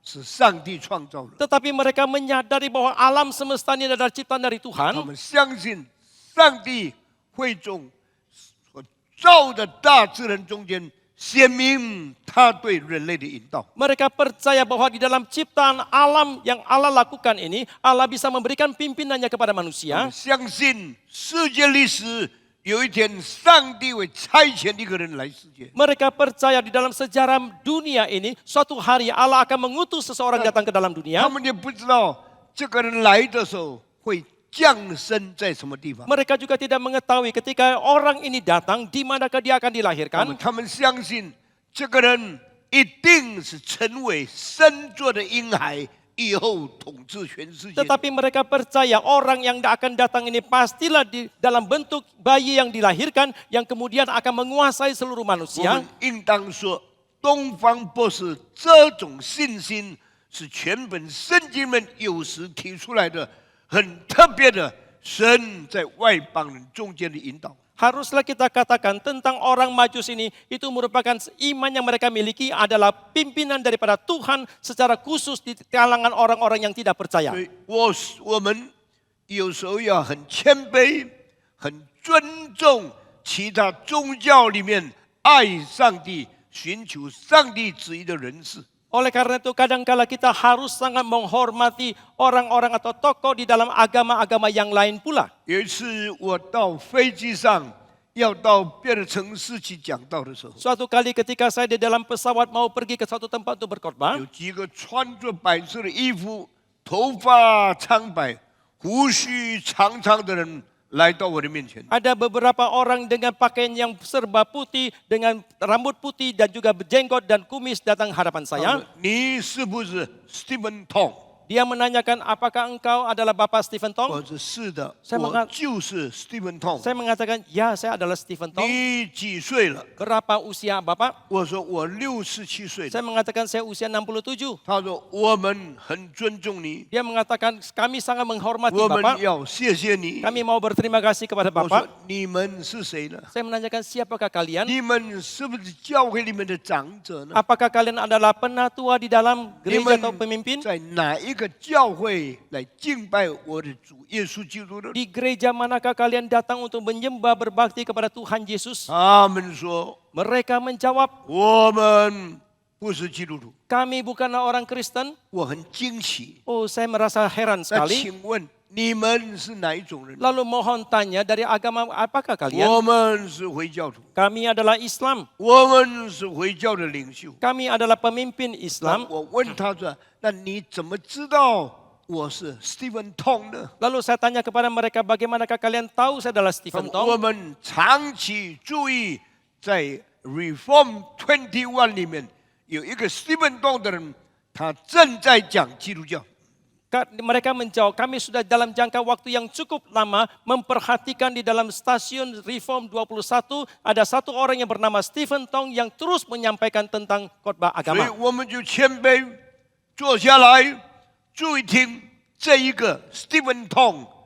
Speaker 1: 是上帝创造的，
Speaker 2: tetapi mereka menyadari bahwa alam semesta ini adalah ciptaan dari
Speaker 1: 他
Speaker 2: Tuhan.
Speaker 1: 们相信上帝会从所造的大自然中间显明他对人类的引导。
Speaker 2: Mereka percaya bahwa di dalam ciptaan alam yang Allah lakukan ini, Allah bisa memberikan pimpinannya kepada
Speaker 1: 他们
Speaker 2: manusia.
Speaker 1: 相信世界历史有一天上帝会差遣一个人来世界。
Speaker 2: Mereka percaya di dalam sejarah dunia ini, suatu hari Allah akan mengutus seseorang datang ke dalam
Speaker 1: 他
Speaker 2: dunia.
Speaker 1: 们也不知道这个人来的时候会降生在什么地方。
Speaker 2: Mereka juga tidak mengetahui ketika orang ini datang, di manakah dia akan dilahirkan.
Speaker 1: 他们相信这个人一定是成为神作的婴孩，以后统治全世界。
Speaker 2: Tetapi mereka percaya orang yang akan datang ini pastilah di dalam bentuk bayi yang dilahirkan yang kemudian akan menguasai seluruh
Speaker 1: 我
Speaker 2: manusia.
Speaker 1: 们应当说，东方博士这种信心是全本圣经们有时提出来的很特别的神在外邦人中间的引导。
Speaker 2: Haruslah kita katakan tentang orang Majus ini, itu merupakan iman yang mereka miliki adalah pimpinan daripada Tuhan secara khusus di kalangan orang-orang yang tidak percaya.
Speaker 1: 所以我们有时候要很谦卑、很尊重其他宗教里面爱上帝、寻求上帝旨意的人士。
Speaker 2: Oleh karena itu kadangkala kita harus sangat menghormati orang-orang atau tokoh di dalam agama-agama yang lain pula.
Speaker 1: 有一次我到飞机上要到别的城市去讲道的时候，
Speaker 2: Suatu kali ketika saya di dalam pesawat mau pergi ke suatu tempat untuk berkhotbah,
Speaker 1: 有几个穿着白色的衣服、头发苍白、胡须长长的人来到我的面前。
Speaker 2: ada beberapa orang dengan pakaian yang serba putih, dengan rambut putih dan juga berjenggot dan kumis datang hadapan
Speaker 1: 他
Speaker 2: saya.
Speaker 1: 说你是不是 Stephen Tong？
Speaker 2: Dia menanyakan, apakah engkau adalah Bapak Stephen
Speaker 1: 我
Speaker 2: Tong?
Speaker 1: 说是的，
Speaker 2: saya
Speaker 1: 我
Speaker 2: mengat-
Speaker 1: 就是 Stephen Tong。
Speaker 2: Saya mengatakan, ya saya adalah Stephen Tong.
Speaker 1: 你几岁了？
Speaker 2: Berapa usia Bapak?
Speaker 1: 我说我67岁了。
Speaker 2: Saya mengatakan saya usia 67.
Speaker 1: 他说我们很尊重你，
Speaker 2: Dia mengatakan, kami sangat menghormati
Speaker 1: 我们
Speaker 2: Bapak.
Speaker 1: 要谢谢你。
Speaker 2: Kami mau berterima kasih kepada
Speaker 1: 我说
Speaker 2: Bapak.
Speaker 1: 你们是谁呢？
Speaker 2: Saya menanyakan, siapakah kalian?
Speaker 1: 你们是不是教会里面的长者呢？
Speaker 2: Apakah kalian adalah penatua di dalam
Speaker 1: 你
Speaker 2: gereja
Speaker 1: 们
Speaker 2: atau pemimpin?
Speaker 1: 在哪一个教会来敬拜我的主耶稣基督呢？
Speaker 2: Di gereja manakah kalian datang untuk menyembah berbakti kepada Tuhan Yesus?
Speaker 1: 他们说
Speaker 2: Mereka menjawab,
Speaker 1: 我们不是基督徒。
Speaker 2: kami bukanlah orang Kristen.
Speaker 1: 我很惊奇。
Speaker 2: Oh, saya merasa heran
Speaker 1: 那
Speaker 2: sekali.
Speaker 1: 请问你们是哪一种人？
Speaker 2: Lalu mohon tanya, dari agama apakah kalian?
Speaker 1: 我们是回教徒，
Speaker 2: Kami adalah Islam.
Speaker 1: 我们是回教的领袖。
Speaker 2: Kami adalah pemimpin Islam.
Speaker 1: 我问他说：“那你怎么知道我是 Stephen Tong 呢
Speaker 2: Lalu saya tanya kepada mereka, bagaimanakah kalian tahu saya adalah？” Stephen
Speaker 1: 我
Speaker 2: Tong?
Speaker 1: 们长期注意在 Reform 21里面有一个 Stephen Tong 的人，他正在讲基督教。
Speaker 2: Mereka menjawab, kami sudah dalam jangka waktu yang cukup lama memperhatikan di dalam stasiun Reform 21 ada satu orang yang bernama Stephen Tong yang terus menyampaikan tentang khotbah
Speaker 1: 所以
Speaker 2: agama.
Speaker 1: 我们就谦卑坐下来，注意听这一个 Stephen Tong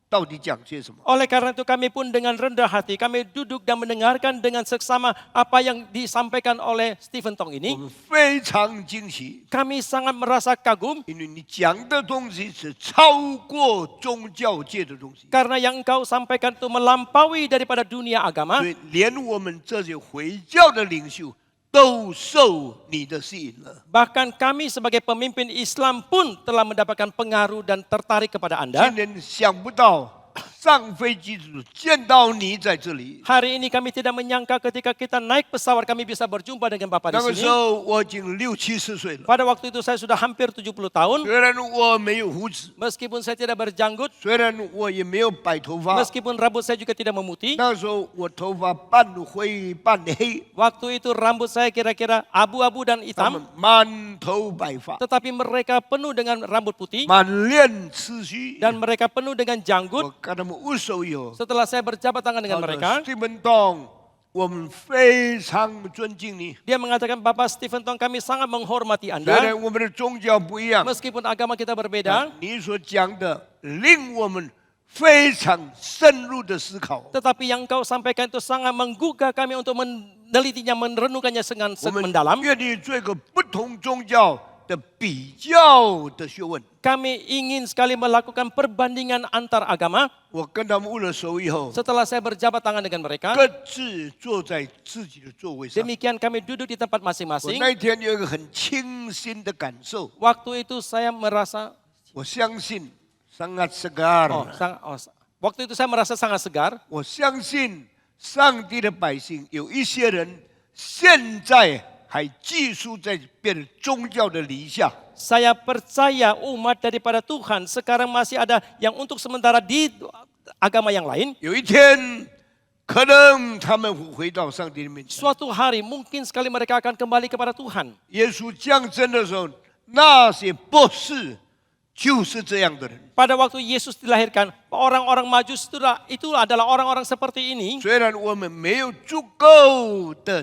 Speaker 1: 到底讲些什么。
Speaker 2: Oleh karena itu kami pun dengan rendah hati kami duduk dan mendengarkan dengan seksama apa yang disampaikan oleh Stephen Tong
Speaker 1: 我
Speaker 2: ini.
Speaker 1: 们非常惊奇，
Speaker 2: Kami sangat merasa kagum
Speaker 1: 因为你讲的东西是超过宗教界的东西，
Speaker 2: karena yang engkau sampaikan itu melampaui daripada dunia agama.
Speaker 1: 所以连我们这些回教的领袖都受你的吸引了。
Speaker 2: Bahkan kami sebagai pemimpin Islam pun telah mendapatkan pengaruh dan tertarik kepada
Speaker 1: 今
Speaker 2: Anda.
Speaker 1: 天想不到上飞机的时候见到你在这里，
Speaker 2: Hari ini kami tidak menyangka ketika kita naik pesawat kami bisa berjumpa dengan Bapak
Speaker 1: 那
Speaker 2: di
Speaker 1: 个时
Speaker 2: sini.
Speaker 1: 候我已经60、70岁了，
Speaker 2: Pada waktu itu saya sudah hampir 70 tahun.
Speaker 1: 虽然我没有胡子，
Speaker 2: Meskipun saya tidak berjanggut,
Speaker 1: 虽然我也没有白头发，
Speaker 2: meskipun rambut saya juga tidak memutih.
Speaker 1: 那时候我头发半灰半黑，
Speaker 2: Waktu itu rambut saya kira-kira abu-abu dan
Speaker 1: 他
Speaker 2: hitam.
Speaker 1: 们满头白发，
Speaker 2: Tetapi mereka penuh dengan rambut putih
Speaker 1: 满脸刺须。
Speaker 2: dan mereka penuh dengan
Speaker 1: 我
Speaker 2: janggut.
Speaker 1: 跟他们握手以后，
Speaker 2: Setelah saya berjabat tangan dengan
Speaker 1: 他说
Speaker 2: mereka,
Speaker 1: Stephen Tong，我们非常尊敬你。
Speaker 2: dia mengatakan, Bapak Stephen Tong, kami sangat menghormati
Speaker 1: 虽
Speaker 2: Anda.
Speaker 1: 然我们的宗教不一样，
Speaker 2: Meskipun agama kita berbeda,
Speaker 1: 你所讲的令我们非常深入的思考。
Speaker 2: tetapi yang kau sampaikan itu sangat menggugah kami untuk menelitinya, merenungkannya dengan
Speaker 1: 我们
Speaker 2: mendalam.
Speaker 1: 愿意做一个不同宗教的比较的学问。
Speaker 2: Kami ingin sekali melakukan perbandingan antar agama.
Speaker 1: 我跟他们握了手以后，
Speaker 2: Setelah saya berjabat tangan dengan mereka,
Speaker 1: 各自坐在自己的座位上。
Speaker 2: demikian kami duduk di tempat
Speaker 1: 我
Speaker 2: masing-masing.
Speaker 1: 那天有一个很清新的感受，
Speaker 2: Waktu itu saya merasa,
Speaker 1: 我相信 sangat segar，
Speaker 2: waktu itu saya merasa sangat segar.
Speaker 1: 我相信上帝的百姓有一些人现在还寄宿在别的宗教的篱下。
Speaker 2: Saya percaya umat daripada Tuhan sekarang masih ada yang untuk sementara di agama yang lain.
Speaker 1: 有一天，可能他们会回到上帝的面前。
Speaker 2: Suatu hari mungkin sekali mereka akan kembali kepada Tuhan.
Speaker 1: 耶稣降生的时候，那些博士就是这样的人。
Speaker 2: Pada waktu Yesus dilahirkan, orang-orang Majus itu adalah orang-orang seperti ini.
Speaker 1: 虽然我们没有足够的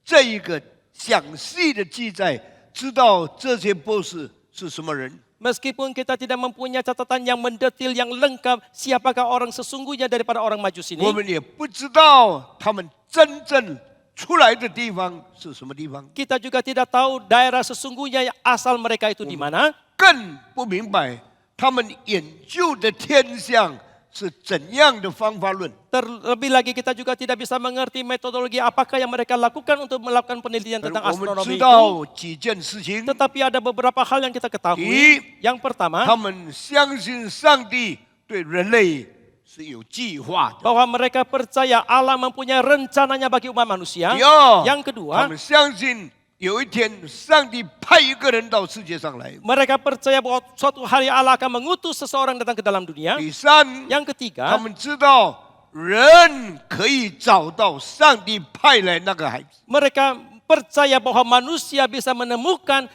Speaker 1: 这一个详细的记载，知道这些博士是什么人，
Speaker 2: Meskipun kita tidak mempunyai catatan yang mendetil, yang lengkap, siapakah orang sesungguhnya daripada orang Majus ini.
Speaker 1: 我们也不知道他们真正出来的地方是什么地方，
Speaker 2: Kita juga tidak tahu daerah sesungguhnya asal mereka itu di mana.
Speaker 1: 更不明白他们研究的天象是怎样的方法论。
Speaker 2: Terlebih lagi kita juga tidak bisa mengerti metodologi apakah yang mereka lakukan untuk melakukan penelitian tentang
Speaker 1: 我们
Speaker 2: astronomi
Speaker 1: 知
Speaker 2: itu.
Speaker 1: 道几件事情：
Speaker 2: Tetapi ada beberapa hal yang kita ketahui. Yang
Speaker 1: 他
Speaker 2: pertama,
Speaker 1: 们相信上帝对人类是有计划的；
Speaker 2: bahwa mereka percaya Allah mempunyai rencananya bagi umat manusia.
Speaker 1: 第二，
Speaker 2: Yang
Speaker 1: 他
Speaker 2: kedua,
Speaker 1: 们相信有一天上帝派一个人到世界上来；
Speaker 2: mereka percaya bahwa suatu hari Allah akan mengutus seseorang datang ke dalam dunia.
Speaker 1: 第三，
Speaker 2: Yang
Speaker 1: 他
Speaker 2: ketiga,
Speaker 1: 们知道人可以找到上帝派来那个孩子。
Speaker 2: mereka percaya bahwa manusia bisa menemukan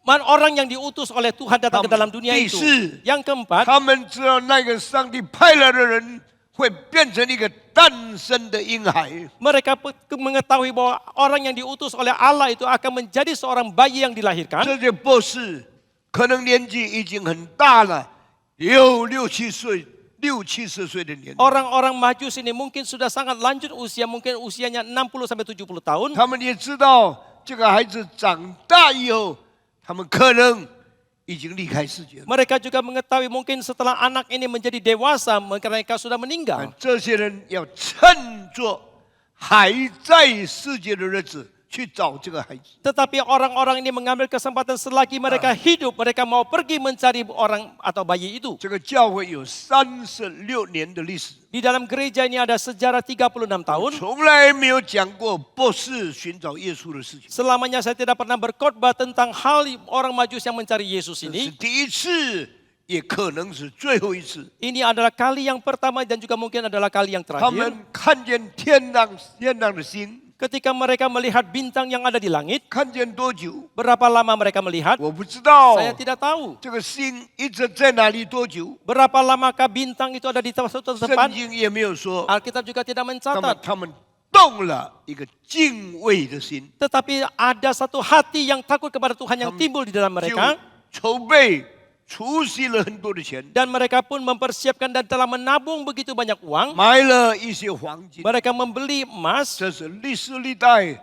Speaker 2: orang yang diutus oleh Tuhan datang ke dalam dunia itu. Yang keempat,
Speaker 1: 他们知道那个上帝派来的人会变成一个诞生的婴孩。
Speaker 2: mereka mengetahui bahwa orang yang diutus oleh Allah itu akan menjadi seorang bayi yang dilahirkan.
Speaker 1: 这些博士可能年纪已经很大了，有六七十岁的年纪。
Speaker 2: Orang-orang Majus ini mungkin sudah sangat lanjut usia, mungkin usianya 60 sampai 70 tahun.
Speaker 1: 他们也知道这个孩子长大以后，他们可能已经离开世界了。
Speaker 2: Mereka juga mengetahui mungkin setelah anak ini menjadi dewasa, mereka sudah
Speaker 1: 但
Speaker 2: meninggal.
Speaker 1: 这些人要趁着还在世界的日子去找这个孩子。
Speaker 2: Tetapi orang-orang ini mengambil kesempatan selagi mereka hidup, mereka mau pergi mencari orang atau bayi itu.
Speaker 1: 这个教会有36年的历史，
Speaker 2: Di dalam gereja ini ada sejarah 36 tahun.
Speaker 1: 从来没有讲过博士寻找耶稣的事情。
Speaker 2: Selamanya saya tidak pernah berkhotbah tentang hal orang Majus yang mencari Yesus
Speaker 1: 这是
Speaker 2: ini.
Speaker 1: 第一次，也可能是最后一次。
Speaker 2: Ini adalah kali yang pertama dan juga mungkin adalah kali yang
Speaker 1: 他
Speaker 2: terakhir.
Speaker 1: 们看见天上的星，
Speaker 2: Ketika mereka melihat bintang yang ada di langit,
Speaker 1: 看见多久
Speaker 2: berapa lama mereka melihat?
Speaker 1: 我不知道。
Speaker 2: Saya tidak tahu.
Speaker 1: 这个星一直在哪里多久？
Speaker 2: Berapa lamakah bintang itu ada di suatu
Speaker 1: 圣
Speaker 2: tempat?
Speaker 1: 经也没有说。
Speaker 2: Alkitab juga tidak
Speaker 1: 那么
Speaker 2: mencatat.
Speaker 1: 他们动了一个敬畏的心，
Speaker 2: Tetapi ada satu hati yang takut kepada Tuhan yang timbul di dalam
Speaker 1: 就
Speaker 2: mereka.
Speaker 1: 筹备储蓄了很多的钱，
Speaker 2: Dan mereka pun mempersiapkan dan telah menabung begitu banyak uang.
Speaker 1: 买了一些黄金。
Speaker 2: Mereka membeli emas.
Speaker 1: 这是历史历代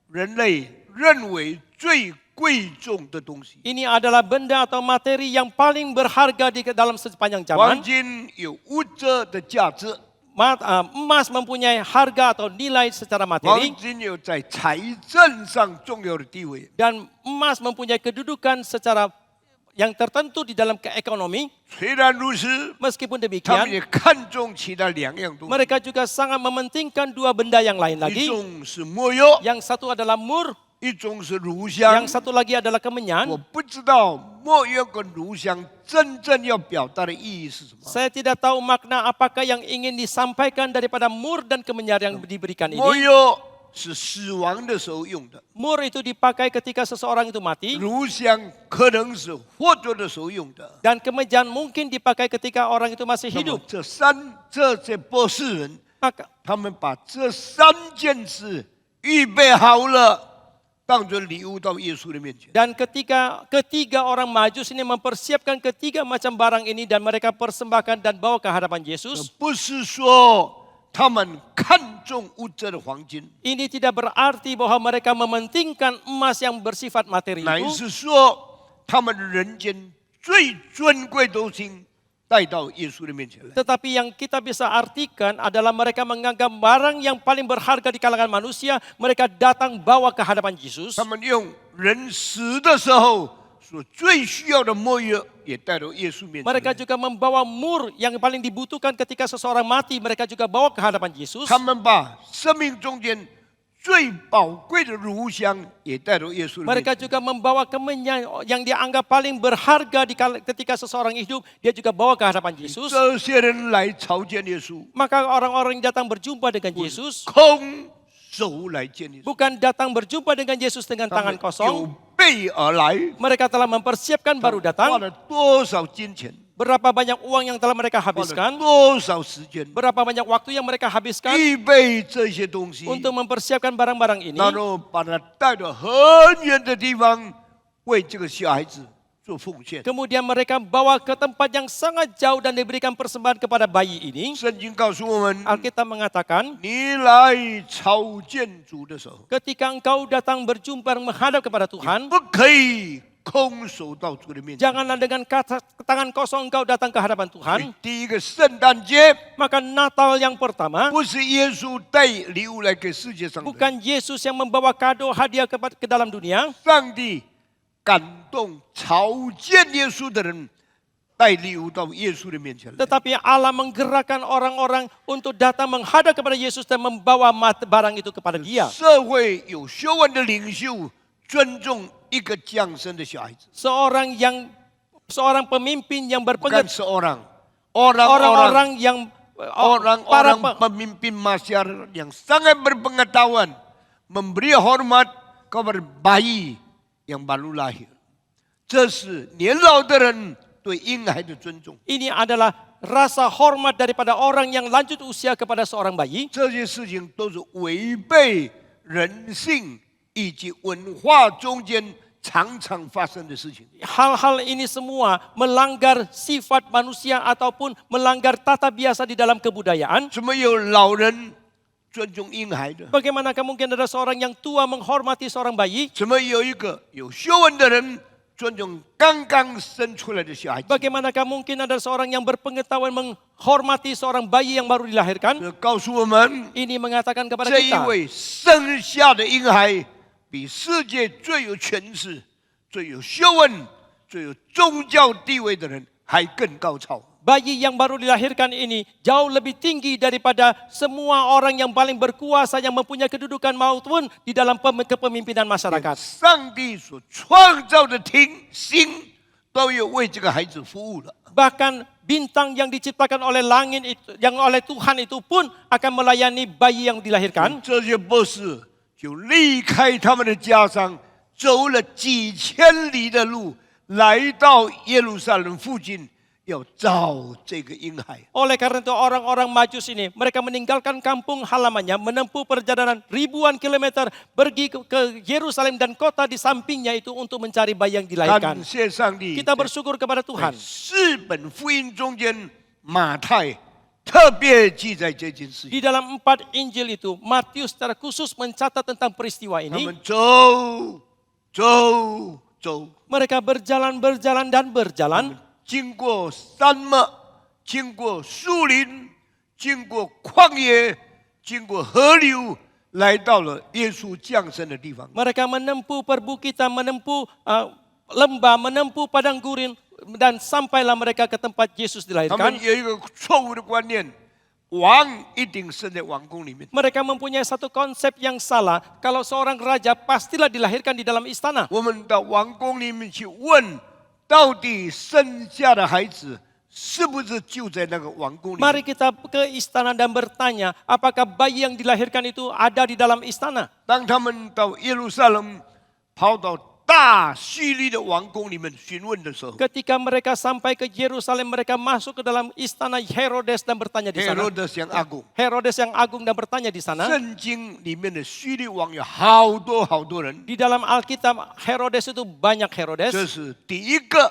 Speaker 1: 人类认为最贵重的东西。
Speaker 2: Ini adalah benda atau materi yang paling berharga di dalam sepanjang
Speaker 1: 黄
Speaker 2: zaman.
Speaker 1: 金有物质的价值，
Speaker 2: Emas mempunyai harga atau nilai secara
Speaker 1: 黄
Speaker 2: materi.
Speaker 1: 金有在财政上重要的地位。
Speaker 2: Dan emas mempunyai kedudukan secara yang tertentu di dalam keekonomi.
Speaker 1: 虽然如此，
Speaker 2: Meskipun
Speaker 1: 他们
Speaker 2: demikian,
Speaker 1: 也看重其他两样东西，
Speaker 2: mereka juga sangat mementingkan dua benda yang lain
Speaker 1: 一
Speaker 2: lagi.
Speaker 1: 种是没药，
Speaker 2: Yang satu adalah mur,
Speaker 1: 一种是乳香
Speaker 2: yang。satu lagi adalah
Speaker 1: 我
Speaker 2: kemenyan.
Speaker 1: 不知道没药跟乳香真正要表达的意义是什么。
Speaker 2: Saya tidak tahu makna apakah yang ingin disampaikan daripada mur dan kemenyan yang diberikan
Speaker 1: 没
Speaker 2: ini.
Speaker 1: 药是死亡的时候用的，
Speaker 2: Mur itu dipakai ketika seseorang itu mati.
Speaker 1: 乳香可能是活着的时候用的。
Speaker 2: Dan kemenyan mungkin dipakai ketika orang itu masih
Speaker 1: 那么
Speaker 2: hidup.
Speaker 1: 这些博士人，
Speaker 2: Maka
Speaker 1: 他们把这三件事预备好了，当作礼物到耶稣的面前。
Speaker 2: Dan ketiga orang Majus ini mempersiapkan ketiga macam barang ini dan mereka persembahkan dan bawa ke hadapan Yesus.
Speaker 1: 不是说他们看重物质的黄金，
Speaker 2: Ini tidak berarti bahwa mereka mementingkan emas yang bersifat materi
Speaker 1: 乃
Speaker 2: itu.
Speaker 1: 是说他们人间最尊贵的东西带到耶稣的面前来。
Speaker 2: Tetapi yang kita bisa artikan adalah mereka menganggap barang yang paling berharga di kalangan manusia, mereka datang bawa ke hadapan Yesus.
Speaker 1: 他们用人死的时候所最需要的没药也带到耶稣面前
Speaker 2: Mereka
Speaker 1: 来。
Speaker 2: juga membawa mur yang paling dibutuhkan ketika seseorang mati, mereka juga bawa ke hadapan Yesus.
Speaker 1: 他们把生命中间最宝贵的乳香也带到耶稣的面
Speaker 2: Mereka
Speaker 1: 前。
Speaker 2: juga membawa kemenyan yang dianggap paling berharga ketika seseorang hidup, dia juga bawa ke hadapan Yesus.
Speaker 1: 这些人来朝见耶稣，
Speaker 2: Maka orang-orang yang datang berjumpa dengan Yesus
Speaker 1: 空手来见耶稣，
Speaker 2: bukan datang berjumpa dengan Yesus dengan
Speaker 1: 他
Speaker 2: tangan
Speaker 1: 们有
Speaker 2: kosong,
Speaker 1: 备备而来，
Speaker 2: Mereka telah mempersiapkan baru
Speaker 1: 花
Speaker 2: datang.
Speaker 1: 了多少金钱，
Speaker 2: Berapa banyak uang yang telah mereka
Speaker 1: 花了
Speaker 2: habiskan.
Speaker 1: 多少时间，
Speaker 2: Berapa banyak waktu yang mereka habiskan
Speaker 1: 预备这些东西，
Speaker 2: untuk mempersiapkan barang-barang ini.
Speaker 1: 然后把他带到很远的地方，为这个小孩子做奉献。
Speaker 2: Kemudian mereka bawa ke tempat yang sangat jauh dan diberikan persembahan kepada bayi ini.
Speaker 1: 圣经告诉我们，
Speaker 2: Alkitab mengatakan,
Speaker 1: 你来朝见主的时候，
Speaker 2: ketika engkau datang berjumpa menghadap kepada Tuhan,
Speaker 1: 不可以空手到主的面前。
Speaker 2: janganlah dengan tangan kosong engkau datang ke hadapan Tuhan.
Speaker 1: 第一个圣诞节
Speaker 2: Maka Natal yang pertama,
Speaker 1: 不是耶稣带礼物来给世界上的人，
Speaker 2: bukan Yesus yang membawa kado hadiah ke dalam dunia.
Speaker 1: 上帝感动朝见耶稣的人，带礼物到耶稣的面前来。
Speaker 2: Tetapi Allah menggerakkan orang-orang untuk datang menghadap kepada Yesus dan membawa barang itu kepada dia.
Speaker 1: 社会有学问的领袖尊重一个降生的小孩子，
Speaker 2: Seorang pemimpin yang
Speaker 1: 不
Speaker 2: berpengetahuan,
Speaker 1: 干seorang orang-orang
Speaker 2: orang yang
Speaker 1: orang-orang pemimpin masyarakat yang sangat berpengetahuan memberi hormat kepada bayi yang baru lahir. 这是年老的人对婴孩的尊重。
Speaker 2: ini adalah rasa hormat daripada orang yang lanjut usia kepada seorang bayi.
Speaker 1: 这些事情都是违背人性以及文化中间常常发生的事情。
Speaker 2: Hal-hal ini semua melanggar sifat manusia ataupun melanggar tata biasa di dalam kebudayaan.
Speaker 1: 怎么有老人尊重婴孩的？
Speaker 2: Bagaimanakah mungkin ada seorang yang tua menghormati seorang bayi?
Speaker 1: 怎么有一个有学问的人尊重刚刚生出来的小孩子？
Speaker 2: Bagaimanakah mungkin ada seorang yang berpengetahuan menghormati seorang bayi yang baru dilahirkan?
Speaker 1: 这告诉我们，
Speaker 2: Ini mengatakan kepada
Speaker 1: 这一
Speaker 2: kita,
Speaker 1: 位生下的婴孩比世界最有权势、最有学问、最有宗教地位的人还更高超。
Speaker 2: bayi yang baru dilahirkan ini jauh lebih tinggi daripada semua orang yang paling berkuasa yang mempunyai kedudukan maupun di dalam kepemimpinan masyarakat.
Speaker 1: 上帝所创造的星都有为这个孩子服务了。
Speaker 2: Bahkan bintang yang diciptakan oleh langit itu, yang oleh Tuhan itu pun akan melayani bayi yang dilahirkan.
Speaker 1: 这些博士就离开他们的家乡，走了几千里的路，来到耶路撒冷附近，要找这个婴孩。
Speaker 2: Oleh karena itu orang-orang Majus ini, mereka meninggalkan kampung halamannya, menempuh perjalanan ribuan kilometer, pergi ke Yerusalem dan kota di sampingnya itu untuk mencari bayi yang dilahirkan.
Speaker 1: 感谢上帝，
Speaker 2: Kita bersyukur kepada Tuhan.
Speaker 1: 四本福音中间，马太特别记载这件事情。
Speaker 2: Di dalam 4 Injil itu, Matius secara khusus mencatat tentang peristiwa
Speaker 1: 他
Speaker 2: ini.
Speaker 1: 们走，
Speaker 2: Mereka berjalan dan berjalan.
Speaker 1: 经过山脉，经过树林，经过旷野，经过河流，来到了耶稣降生的地方。
Speaker 2: Mereka menempuh perbukitan, menempuh lembah, menempuh padang gurun, dan sampailah mereka ke tempat Yesus
Speaker 1: 他
Speaker 2: dilahirkan.
Speaker 1: 们有一个错误的观念，王一定生在王宫里面。
Speaker 2: Mereka mempunyai satu konsep yang salah. Kalau seorang raja pastilah dilahirkan di dalam istana.
Speaker 1: 我们到王宫里面去问，到底生下的孩子是不是就在那个王宫里面？
Speaker 2: Mari kita ke istana dan bertanya, apakah bayi yang dilahirkan itu ada di dalam istana?
Speaker 1: 当他们到耶路撒冷，跑到大叙利的王宫里面询问的时候，
Speaker 2: Ketika mereka sampai ke Yerusalem, mereka masuk ke dalam istana Herodes dan bertanya di sana.
Speaker 1: Herodes yang agung。
Speaker 2: Herodes yang agung dan bertanya di sana.
Speaker 1: 圣经里面的叙利王有好多人，
Speaker 2: Di dalam Alkitab, Herodes itu banyak Herodes.
Speaker 1: 这是第一个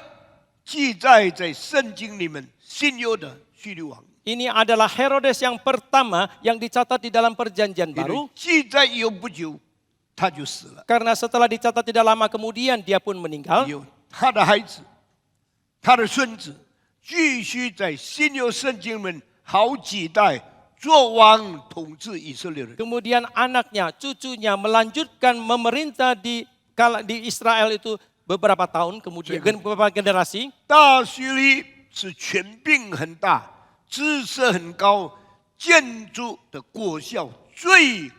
Speaker 1: 记载在圣经里面新约的叙利王。
Speaker 2: Ini adalah Herodes yang pertama yang dicatat di dalam perjanjian
Speaker 1: 因为
Speaker 2: baru.
Speaker 1: 记载以后不久，他就死了。
Speaker 2: Karena setelah dicatat tidak lama kemudian dia pun meninggal.
Speaker 1: 有他的孩子，他的孙子，继续在新约圣经里面好几代做王统治以色列人。
Speaker 2: Kemudian anaknya, cucunya melanjutkan memerintah di Israel itu beberapa tahun kemudian, beberapa generasi.
Speaker 1: 大叙利是权柄很大、知识很高、建筑的国效最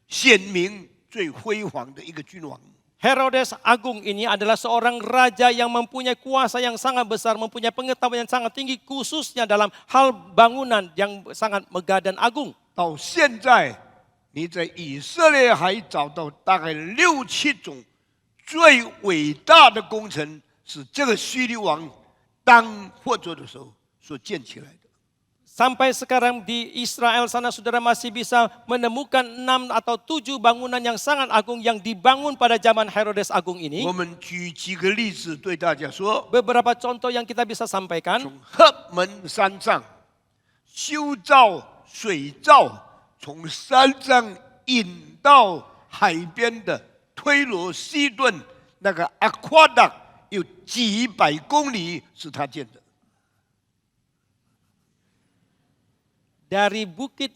Speaker 1: 显明、最辉煌的一个君王。
Speaker 2: Herodes Agung ini adalah seorang raja yang mempunyai kuasa yang sangat besar, mempunyai pengetahuan yang sangat tinggi khususnya dalam hal bangunan yang sangat megah dan agung.
Speaker 1: 到现在，你在以色列还找到大概6、7种最伟大的工程是这个叙利王当活着的时候所建起来的。
Speaker 2: Sampai sekarang di Israel sana saudara masih bisa menemukan 6 atau 7 bangunan yang sangat agung yang dibangun pada zaman Herodes Agung ini.
Speaker 1: 我们举几个例子对大家说：
Speaker 2: Beberapa contoh yang kita bisa sampaikan.
Speaker 1: 从赫门山上修造水灶，从山上引到海边的推罗西顿那个阿夸达有几百公里是他建的。
Speaker 2: Dari Bukit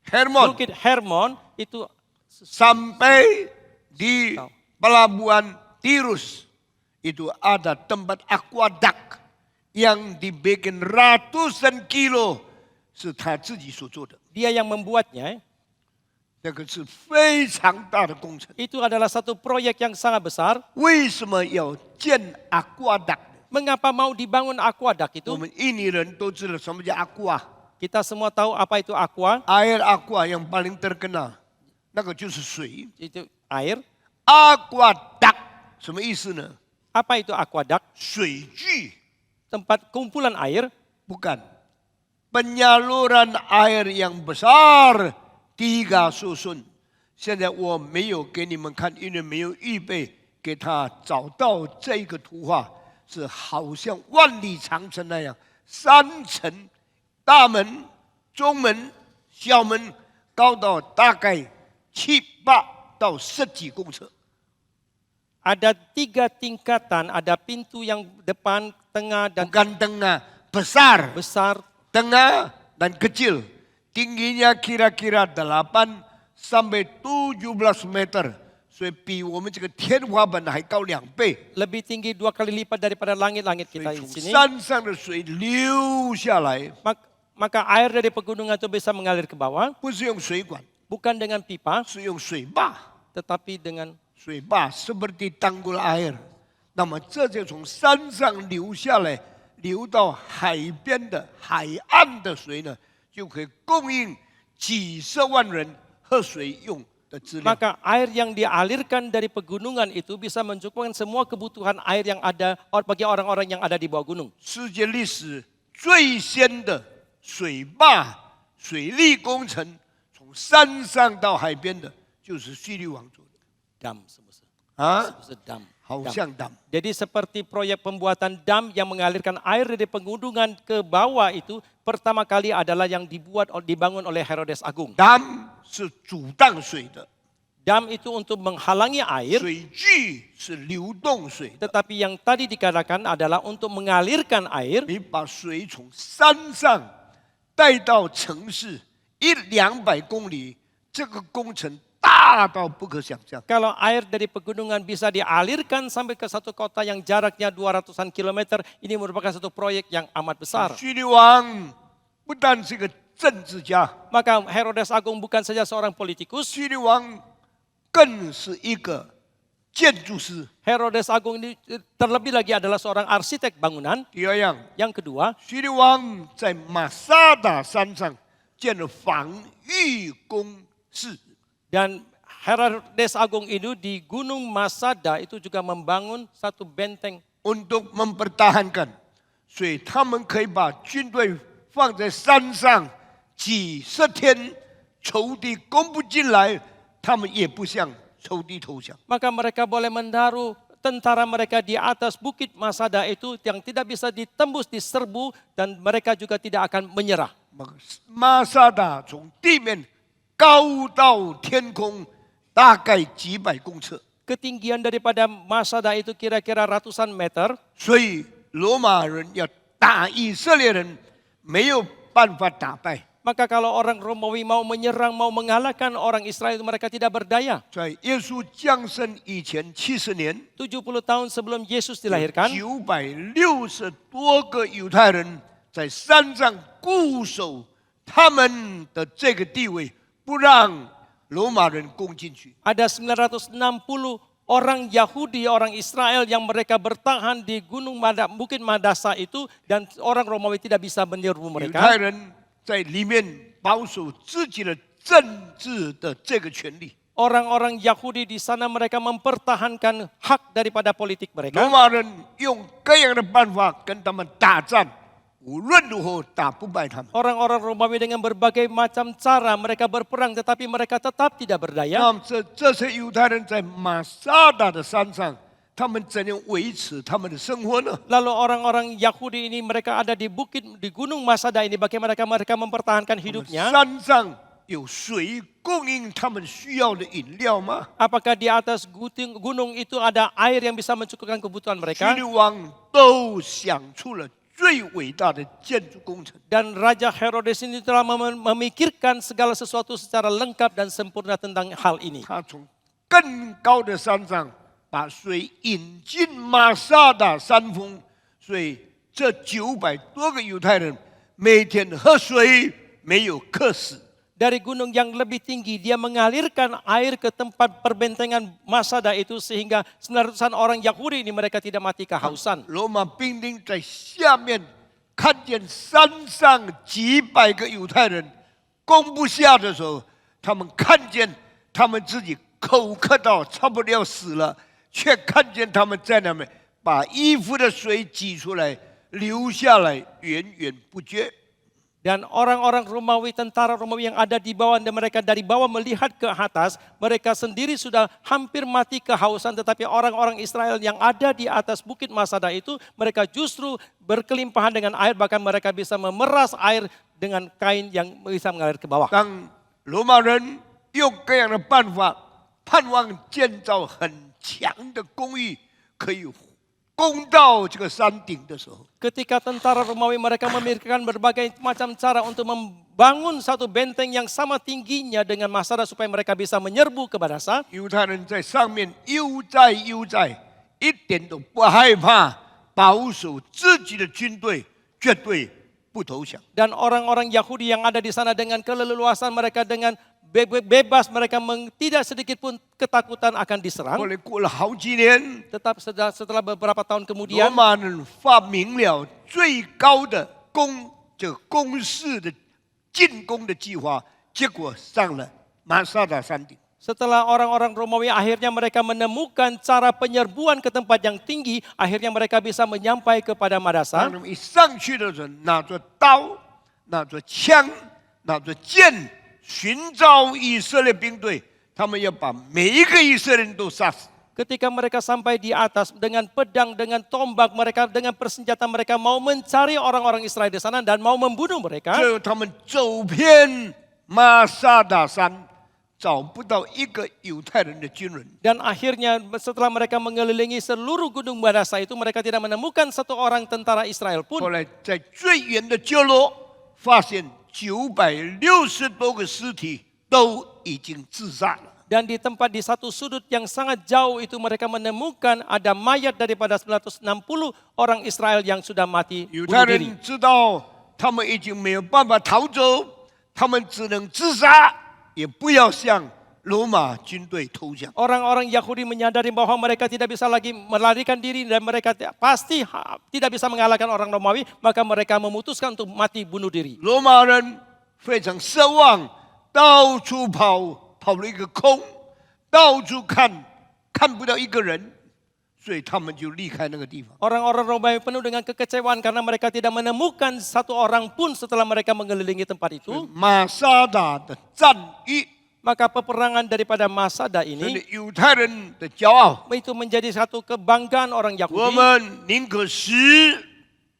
Speaker 1: Hermon
Speaker 2: Hermon itu
Speaker 1: sampai di pelabuhan Tirus itu ada tempat aqueduct yang dibikin ratusan kilo 是他自己所做的，
Speaker 2: dia yang membuatnya.
Speaker 1: 那个是非常大的工程。
Speaker 2: Itu adalah satu proyek yang sangat besar.
Speaker 1: 为什么要建aqueduct？
Speaker 2: Mengapa mau dibangun aqueduct
Speaker 1: 我
Speaker 2: itu?
Speaker 1: 们印尼人都知道什么叫 aqua，
Speaker 2: Kita semua tahu apa itu aqua,
Speaker 1: air aqua yang paling terkenal， 那个就是水。
Speaker 2: itu air.
Speaker 1: aqueduct 什么意思呢？
Speaker 2: Apa itu aqueduct?
Speaker 1: 水具，
Speaker 2: Tempat kumpulan air.
Speaker 1: bukan penyaluran air yang besar tiga susun。现在我没有给你们看，因为没有预备给他找到这个图画，是好像万里长城那样，3层，大门、中门、小门，高到大概7、8到10几公尺。
Speaker 2: Ada 3 tingkatan, ada pintu yang depan, tengah, dan
Speaker 1: bukan tengah, besar,
Speaker 2: besar.
Speaker 1: tengah dan kecil. Tingginya kira-kira 8 sampai 17 meter. 所以比我们这个天花板还高2倍。
Speaker 2: Lebih tinggi 2 kali lipat daripada langit-langit
Speaker 1: 所
Speaker 2: kita
Speaker 1: 以
Speaker 2: di
Speaker 1: 从
Speaker 2: sini.
Speaker 1: 山上的水流下来，
Speaker 2: Maka air dari pegunungan itu bisa mengalir ke bawah,
Speaker 1: 不是用水管，
Speaker 2: bukan dengan pipa,
Speaker 1: 是用水坝。
Speaker 2: tetapi dengan
Speaker 1: 水坝 seperti tanggul air， 那么这就从山上流下来，流到海边的海岸的水呢，就可以供应几十万人喝水用的质量。
Speaker 2: maka air yang dialirkan dari pegunungan itu bisa mencukupkan semua kebutuhan air yang ada bagi orang-orang yang ada di bawah gunung.
Speaker 1: 世界历史最先的水坝、水利工程，从山上到海边的，就是叙利王做的
Speaker 2: Dam, sebesar.
Speaker 1: 啊，
Speaker 2: Sebesar dam.
Speaker 1: 好
Speaker 2: Dam.
Speaker 1: 像 dam。
Speaker 2: Jadi seperti proyek pembuatan dam yang mengalirkan air dari pegunungan ke bawah itu pertama kali adalah yang dibangun oleh Herodes Agung.
Speaker 1: dam 是阻挡水的，
Speaker 2: Dam itu untuk menghalangi air,
Speaker 1: 水具是流动水的。
Speaker 2: tetapi yang tadi dikatakan adalah untuk mengalirkan air.
Speaker 1: 你把水从山上带到城市100-200公里，这个工程大到不可想象。
Speaker 2: Kalau air dari pegunungan bisa dialirkan sampai ke satu kota yang jaraknya 200-an kilometer, ini merupakan satu proyek yang amat besar.
Speaker 1: 叙利王不但是个政治家，
Speaker 2: Maka Herodes Agung bukan saja seorang politikus,
Speaker 1: 叙利王更是一个建筑师。
Speaker 2: Herodes Agung ini terlebih lagi adalah seorang arsitek bangunan.
Speaker 1: 第二样，
Speaker 2: Yang kedua,
Speaker 1: 叙利王在马萨达山上建了防御工事。
Speaker 2: dan Herodes Agung itu di Gunung Masada itu juga membangun satu benteng
Speaker 1: untuk mempertahankan，所以他们可以把军队放在山上几十天，仇敌攻不进来，他们也不向仇敌投降。
Speaker 2: Maka mereka boleh menaruh tentara mereka di atas bukit Masada itu yang tidak bisa ditembus, diserbu, dan mereka juga tidak akan menyerah.
Speaker 1: 马萨达从地面高到天空，大概几百公尺，
Speaker 2: Ketinggian daripada Masada itu kira-kira ratusan meter.
Speaker 1: 所以罗马人要打以色列人，没有办法打败。
Speaker 2: Maka kalau orang Romawi mau menyerang, mau mengalahkan orang Israel itu mereka tidak berdaya.
Speaker 1: 在耶稣降生以前70年，
Speaker 2: 70 tahun sebelum Yesus dilahirkan,
Speaker 1: 960多个犹太人在山上固守他们的这个地位，不让罗马人攻进去。
Speaker 2: ada 960 orang Yahudi, orang Israel yang mereka bertahan di Bukit Madasa itu dan orang Romawi tidak bisa menyerbu
Speaker 1: 犹
Speaker 2: mereka.
Speaker 1: 太人在里面保守自己的政治的这个权利。
Speaker 2: Orang-orang Yahudi di sana mereka mempertahankan hak daripada politik
Speaker 1: 罗
Speaker 2: mereka.
Speaker 1: 马人用各样的办法跟他们打仗，无论如何打不败他们。
Speaker 2: Orang-orang Romawi dengan berbagai macam cara mereka berperang tetapi mereka tetap tidak berdaya.
Speaker 1: 那么这些犹太人在马萨达的山上，他们怎样维持他们的生活呢？
Speaker 2: Lalu orang-orang Yahudi ini mereka ada di bukit di Gunung Masada ini bagaimana mereka mempertahankan hidupnya?
Speaker 1: 山上有水供应他们需要的饮料吗？
Speaker 2: Apakah di atas gunung itu ada air yang bisa mencukupkan kebutuhan
Speaker 1: 希
Speaker 2: mereka?
Speaker 1: 律王都想出了最伟大的建筑工程。
Speaker 2: Dan Raja Herodes ini telah memikirkan segala sesuatu secara lengkap dan sempurna tentang hal ini.
Speaker 1: 他从更高的山上把水引进马萨达山峰，所以这900多个犹太人每天喝水没有渴死。
Speaker 2: Dari gunung yang lebih tinggi, dia mengalirkan air ke tempat perbentengan Masada itu sehingga 900-an orang Yahudi ini mereka tidak mati kehausan.
Speaker 1: 罗马兵丁在下面看见山上几百个犹太人攻不下的时候，他们看见他们自己口渴到差不多要死了，却看见他们在那边把衣服的水挤出来，流下来源源不绝。
Speaker 2: Dan orang-orang Romawi, tentara Romawi yang ada di bawah dan mereka dari bawah melihat ke atas, mereka sendiri sudah hampir mati kehausan, tetapi orang-orang Israel yang ada di atas bukit Masada itu, mereka justru berkelimpahan dengan air, bahkan mereka bisa memeras air dengan kain yang bisa mengalir ke bawah.
Speaker 1: 当罗马人用各样的办法，盼望建造很强的公寓，可以攻到这个山顶的时候，
Speaker 2: Ketika tentara Romawi mereka memikirkan berbagai macam cara untuk membangun satu benteng yang sama tingginya dengan Masada supaya mereka bisa menyerbu ke Manasa.
Speaker 1: 犹太人在上面悠哉悠哉，一点都不害怕，保守自己的军队，绝对不投降。
Speaker 2: Dan orang-orang Yahudi yang ada di sana dengan keleluasan mereka dengan bebas mereka tidak sedikit pun ketakutan akan diserang.
Speaker 1: 后来过了好几年，
Speaker 2: Tetap setelah beberapa tahun
Speaker 1: 罗
Speaker 2: kemudian
Speaker 1: 马人发明了最高的攻势的进攻的计划，结果上了马萨达山顶。
Speaker 2: setelah orang-orang Romawi akhirnya mereka menemukan cara penyerbuan ke tempat yang tinggi, akhirnya mereka bisa menyampai kepada
Speaker 1: 当
Speaker 2: Madasa.
Speaker 1: 他们一上去的时候，拿着刀、拿着枪、拿着剑，寻找以色列兵队，他们要把每一个以色列人都杀死。
Speaker 2: Ketika mereka sampai di atas dengan pedang, dengan tombak mereka, dengan persenjata mereka mau mencari orang-orang Israel di sana dan mau membunuh mereka.
Speaker 1: 最后他们走遍马萨达山，找不到一个犹太人的军人。
Speaker 2: Dan akhirnya setelah mereka mengelilingi seluruh gunung Madasa itu mereka tidak menemukan satu orang tentara Israel
Speaker 1: 后
Speaker 2: pun.
Speaker 1: 来在最远的角落，发现960多个尸体都已经自杀了。
Speaker 2: Dan di tempat di satu sudut yang sangat jauh itu mereka menemukan ada mayat daripada 960 orang Israel yang sudah mati
Speaker 1: 犹
Speaker 2: bunuh
Speaker 1: 太
Speaker 2: diri.
Speaker 1: 人知道他们已经没有办法逃走，他们只能自杀，也不要向罗马军队投降。
Speaker 2: Orang-orang Yahudi menyadari bahwa mereka tidak bisa lagi melarikan diri dan mereka pasti tidak bisa mengalahkan orang Romawi, maka mereka memutuskan untuk mati bunuh diri.
Speaker 1: 罗马人非常失望，到处跑，跑了一个空，到处看，看不到一个人，所以他们就离开那个地方。
Speaker 2: Orang-orang Romawi penuh dengan kekecewaan karena mereka tidak menemukan satu orang pun setelah mereka mengelilingi tempat itu.
Speaker 1: 马萨达的战役，
Speaker 2: Maka peperangan daripada Masada
Speaker 1: 真
Speaker 2: ini
Speaker 1: 的犹太人的骄傲。
Speaker 2: itu menjadi satu kebanggaan orang
Speaker 1: 我
Speaker 2: Yahudi.
Speaker 1: 们宁可死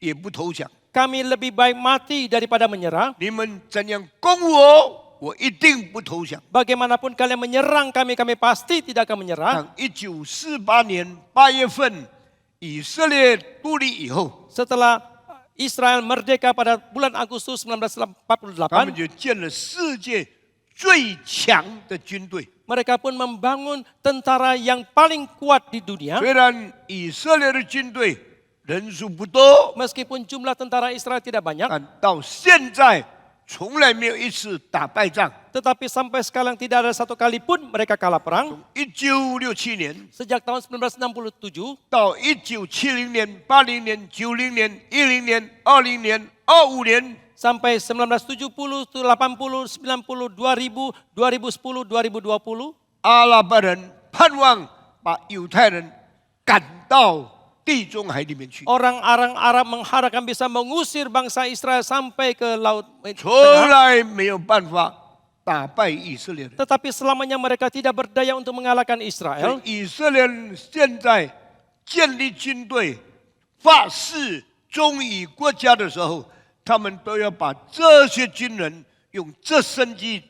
Speaker 1: 也不投降。
Speaker 2: Kami lebih baik mati daripada menyerah.
Speaker 1: 你们怎样攻我，我一定不投降。
Speaker 2: Bagaimanapun kalian menyerang kami, kami pasti tidak akan menyerah.
Speaker 1: 当1948年8月份以色列独立以后，
Speaker 2: Setelah Israel merdeka pada bulan Agustus
Speaker 1: 他们
Speaker 2: 1948,
Speaker 1: 就建了世界最强的军队。
Speaker 2: mereka pun membangun tentara yang paling kuat di dunia.
Speaker 1: 虽然以色列的军队人数不多，
Speaker 2: Meskipun jumlah tentara Israel tidak banyak,
Speaker 1: 但到现在从来没有一次打败仗。
Speaker 2: tetapi sampai sekarang tidak ada satu kali pun mereka kalah perang.
Speaker 1: 从1967年
Speaker 2: Sejak tahun 1967,
Speaker 1: 到1970年、80年、90年、10年、20年、25年，
Speaker 2: sampai 1970, 80, 90, 2000, 2010, 2020,
Speaker 1: 阿拉伯人盼望把犹太人赶到地中海里面去，
Speaker 2: Orang-orang Arab mengharapkan bisa mengusir bangsa Israel sampai ke Laut
Speaker 1: 从
Speaker 2: Tengah.
Speaker 1: 来没有办法打败以色列人。
Speaker 2: Tetapi selamanya mereka tidak berdaya untuk mengalahkan Israel.
Speaker 1: 以色列人现在建立军队、发誓忠于国家的时候，他们都要把这些军人用这身机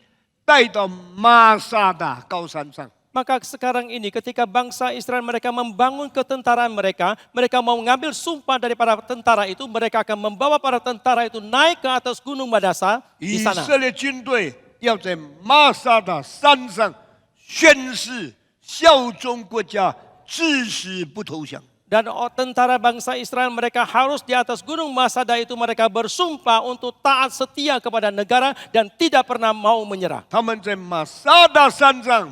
Speaker 1: 带到玛萨达高山上。
Speaker 2: Maka sekarang ini ketika bangsa Israel mereka membangun ketentaraan mereka, mereka mau mengambil sumpah dari para tentara itu, mereka akan membawa para tentara itu naik ke atas gunung Madasa di
Speaker 1: 以
Speaker 2: sana.
Speaker 1: 色列军队要在玛萨达山上宣誓效忠国家，至死不投降。
Speaker 2: Dan tentara bangsa Israel mereka harus di atas gunung Masada itu mereka bersumpah untuk taat setia kepada negara dan tidak pernah mau menyerah.
Speaker 1: 他们在玛萨达山上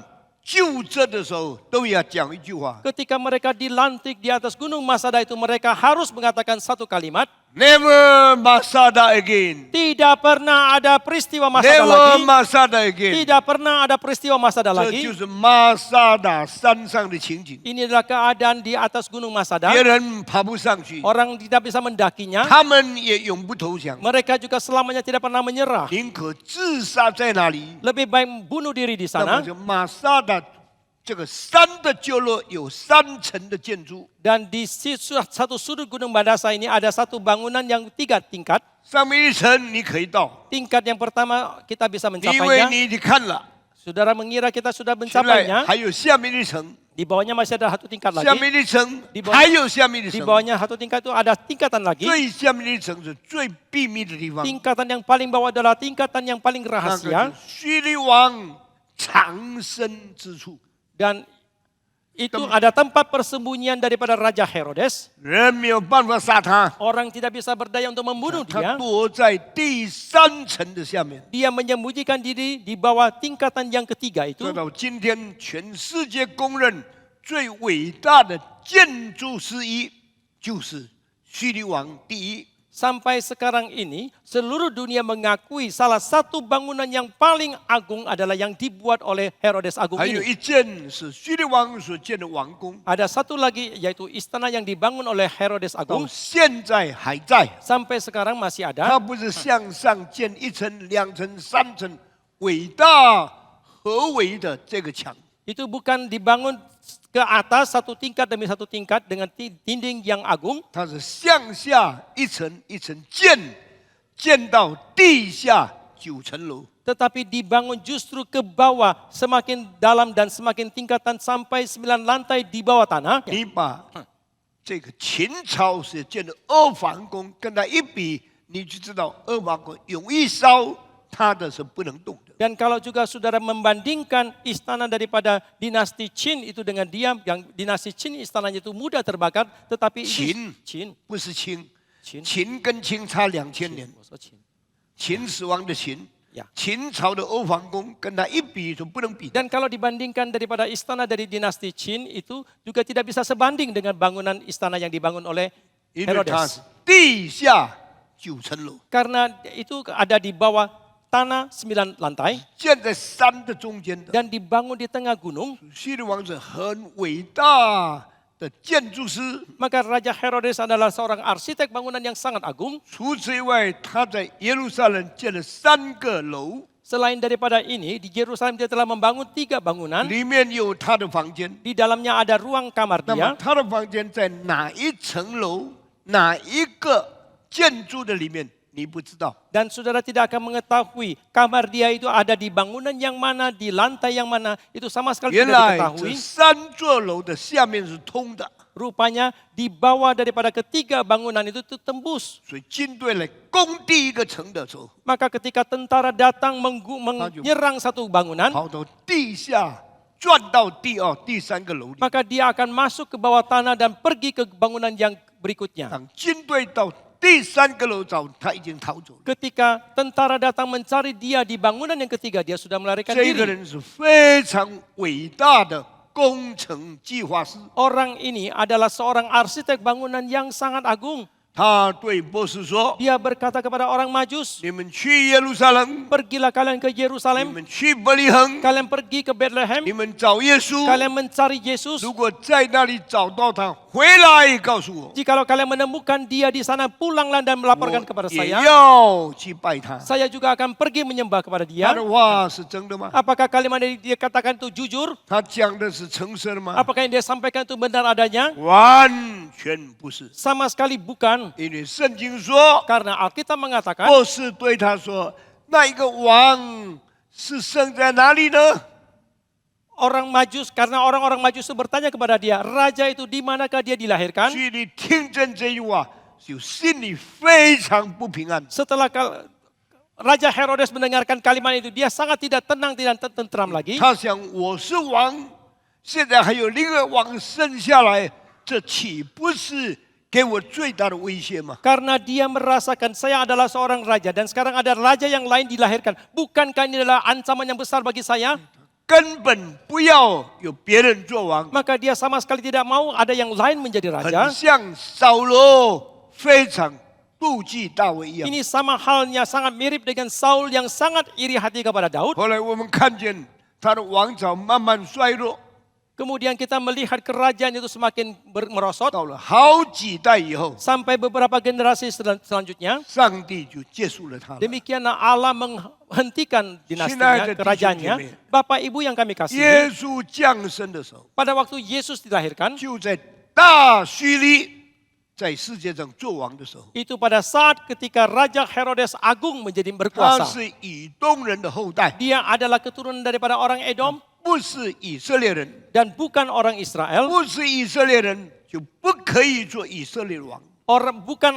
Speaker 1: 就职的时候，都要讲一句话
Speaker 2: Ketika mereka dilantik di atas gunung Masada itu mereka harus mengatakan satu kalimat.
Speaker 1: ：“Never Masada again,
Speaker 2: Tidak pernah ada peristiwa Masada
Speaker 1: never
Speaker 2: lagi.
Speaker 1: Masada again。”
Speaker 2: Tidak pernah ada peristiwa Masada
Speaker 1: 这
Speaker 2: lagi.
Speaker 1: 就是玛萨达山上的情景。
Speaker 2: Ini adalah keadaan di atas gunung Masada.
Speaker 1: 别人爬不上去，
Speaker 2: Orang tidak bisa mendakinya.
Speaker 1: 他们也永不投降，
Speaker 2: Mereka juga selamanya tidak pernah menyerah.
Speaker 1: 宁可自杀在那里。
Speaker 2: Lebih baik bunuh diri di
Speaker 1: 那么
Speaker 2: sana.
Speaker 1: 就玛萨达这个山的角落有3层的建筑，
Speaker 2: Dan di satu sudut gunung Madasa ini ada satu bangunan yang 3 tingkat.
Speaker 1: 上面一层你可以到，
Speaker 2: Tingkat yang pertama kita bisa
Speaker 1: 你以为
Speaker 2: mencapainya.
Speaker 1: 你已经看了，
Speaker 2: Saudara mengira kita sudah
Speaker 1: 现在
Speaker 2: mencapainya.
Speaker 1: 还有下面一层，
Speaker 2: Di bawahnya masih ada satu tingkat
Speaker 1: 下
Speaker 2: lagi.
Speaker 1: 面一层
Speaker 2: Di bawah-
Speaker 1: 还有下面一
Speaker 2: Di
Speaker 1: 层，
Speaker 2: bawahnya satu tingkat itu ada tingkatan lagi.
Speaker 1: 最下面一层是最秘密的地方，
Speaker 2: Tingkatan yang paling bawah adalah tingkatan yang paling
Speaker 1: 那个
Speaker 2: rahasia.
Speaker 1: 是叙利王藏身之处。
Speaker 2: Dan itu ada tempat persembunyian daripada Raja Herodes.
Speaker 1: 人没有办法杀他，
Speaker 2: Orang tidak bisa berdaya untuk membunuh
Speaker 1: 他
Speaker 2: dia.
Speaker 1: 躲在第3层的下面。
Speaker 2: Dia menyembunyikan diri di bawah tingkatan yang ketiga
Speaker 1: 做
Speaker 2: itu.
Speaker 1: 到今天，全世界公认最伟大的建筑师一，就是叙利王第一。
Speaker 2: Sampai sekarang ini seluruh dunia mengakui salah satu bangunan yang paling agung adalah yang dibuat oleh Herodes Agung
Speaker 1: 还有
Speaker 2: ini.
Speaker 1: 一件是叙利王所建的王宫，
Speaker 2: Ada satu lagi yaitu istana yang dibangun oleh Herodes
Speaker 1: 到
Speaker 2: Agung.
Speaker 1: 现在还在。
Speaker 2: Sampai sekarang masih
Speaker 1: 它
Speaker 2: ada.
Speaker 1: 不是向上建1层、2层、3层，伟大合围的这个墙，
Speaker 2: Itu bukan dibangun ke atas satu tingkat demi satu tingkat dengan dinding yang agung.
Speaker 1: 它是向下1层1层建到地下9层楼。
Speaker 2: Tetapi dibangun justru ke bawah semakin dalam dan semakin tingkatan sampai 9 lantai di bawah tanah.
Speaker 1: 你把这个秦朝所建的阿房宫跟它一比，你就知道阿房宫永一烧，它的是不能动的。
Speaker 2: Dan kalau juga saudara membandingkan istana daripada dinasti Qin itu dengan dia, yang dinasti Qin istananya itu mudah terbakar, tetapi ini Qin,
Speaker 1: 不是清，
Speaker 2: Qin,
Speaker 1: 秦跟清差2000年，
Speaker 2: 我说Qin.
Speaker 1: 秦始皇的秦
Speaker 2: Ya.
Speaker 1: 秦朝的阿房宫跟它一比是不能比的。
Speaker 2: Dan kalau dibandingkan daripada istana dari dinasti Qin itu juga tidak bisa sebanding dengan bangunan istana yang dibangun oleh
Speaker 1: 因为它
Speaker 2: Herodes.
Speaker 1: 是地下9层楼，
Speaker 2: Karena itu ada di bawah tanah 9 lantai
Speaker 1: 建在山的中间的。
Speaker 2: dan dibangun di tengah gunung.
Speaker 1: 叙利王是很伟大的建筑师，
Speaker 2: Maka Raja Herodes adalah seorang arsitek bangunan yang sangat agung.
Speaker 1: 除此以外，他在耶路撒冷建了3个楼，
Speaker 2: Selain daripada ini, di Yerusalem dia telah membangun 3 bangunan.
Speaker 1: 里面有他的房间。
Speaker 2: Di dalamnya ada ruang kamar
Speaker 1: 那么
Speaker 2: dia.
Speaker 1: 他的房间在哪一层楼、哪一个建筑的里面，你不知道。
Speaker 2: Dan saudara tidak akan mengetahui kamar dia itu ada di bangunan yang mana, di lantai yang mana. Itu sama sekali
Speaker 1: 原
Speaker 2: tidak
Speaker 1: 来这
Speaker 2: diketahui.
Speaker 1: 3座楼的下面是通的，
Speaker 2: Rupanya di bawah daripada ketiga bangunan itu tembus.
Speaker 1: 所以军队来攻第一个城的时候，
Speaker 2: Maka ketika tentara datang menyerang satu bangunan,
Speaker 1: 跑到地下转到第2、第3个楼里。
Speaker 2: maka dia akan masuk ke bawah tanah dan pergi ke bangunan yang berikutnya.
Speaker 1: 当军队到第3个楼找，他已经逃走了。
Speaker 2: Ketika tentara datang mencari dia di bangunan yang ketiga, dia sudah melarikan
Speaker 1: 这个
Speaker 2: diri.
Speaker 1: 人是非常伟大的工程计划师，
Speaker 2: Orang ini adalah seorang arsitek bangunan yang sangat agung.
Speaker 1: 他对波斯说
Speaker 2: Dia berkata kepada orang Majus,
Speaker 1: 你们去耶路撒冷，
Speaker 2: pergilah kalian ke
Speaker 1: 你
Speaker 2: Yerusalem,
Speaker 1: 们去伯利恒，
Speaker 2: kalian pergi ke Bethlehem,
Speaker 1: 你们找耶稣。
Speaker 2: kalian mencari Yesus.
Speaker 1: 如果在那里找到他，回来告诉我，
Speaker 2: Jikalau kalian menemukan dia di sana, pulanglah dan melaporkan kepada
Speaker 1: 我也
Speaker 2: saya.
Speaker 1: 要去拜他。
Speaker 2: Saya juga akan pergi menyembah kepada
Speaker 1: 他
Speaker 2: dia.
Speaker 1: 的话是真的吗？
Speaker 2: Apakah kalimat yang dia katakan itu jujur?
Speaker 1: 他讲的是诚实的吗？
Speaker 2: Apakah yang dia sampaikan itu benar adanya?
Speaker 1: 完全不是，
Speaker 2: Sama sekali bukan.
Speaker 1: 因为圣经说，
Speaker 2: Karena Alkitab mengatakan,
Speaker 1: 波斯对他说：“那一个王是生在哪里呢？”
Speaker 2: karena orang-orang Majus itu bertanya kepada dia, raja itu di manakah dia dilahirkan?
Speaker 1: 所以你听见这句话，就心里非常不平安。
Speaker 2: Setelah Raja Herodes mendengarkan kalimat itu, dia sangat tidak tenang, tidak tentram lagi.
Speaker 1: 他想，我是王，现在还有另一个王生下来，这岂不是给我最大的威胁吗？
Speaker 2: Karena dia merasakan saya adalah seorang raja dan sekarang ada raja yang lain dilahirkan. Bukankah ini adalah ancaman yang besar bagi saya?
Speaker 1: 根本不要有别人做王，
Speaker 2: Maka dia sama sekali tidak mau ada yang lain menjadi
Speaker 1: 很
Speaker 2: raja.
Speaker 1: 像扫罗非常妒忌大卫一样。
Speaker 2: Ini sama halnya, sangat mirip dengan Saul yang sangat iri hati kepada Daud.
Speaker 1: 后来我们看见他的王朝慢慢衰落，
Speaker 2: Kemudian kita melihat kerajaan itu semakin merosot.
Speaker 1: 到了好几代以后，
Speaker 2: Sampai beberapa generasi selanjutnya.
Speaker 1: 上帝就结束了他。
Speaker 2: Demikianlah Allah menghentikan dinastinya,
Speaker 1: 亲爱的弟兄姐妹，
Speaker 2: kerajaannya. Bapak Ibu yang kami
Speaker 1: 耶
Speaker 2: kasihi,
Speaker 1: 稣降生的时候，
Speaker 2: pada waktu Yesus dilahirkan,
Speaker 1: 就在大叙利在世界上做王的时候，
Speaker 2: itu pada saat ketika Raja Herodes Agung menjadi
Speaker 1: 他
Speaker 2: berkuasa.
Speaker 1: 是以东人的后代，
Speaker 2: Dia adalah keturunan daripada orang Edom
Speaker 1: 不是以色列人，
Speaker 2: dan bukan orang Israel.
Speaker 1: 不是以色列人就不可以做以色列王。
Speaker 2: Bukan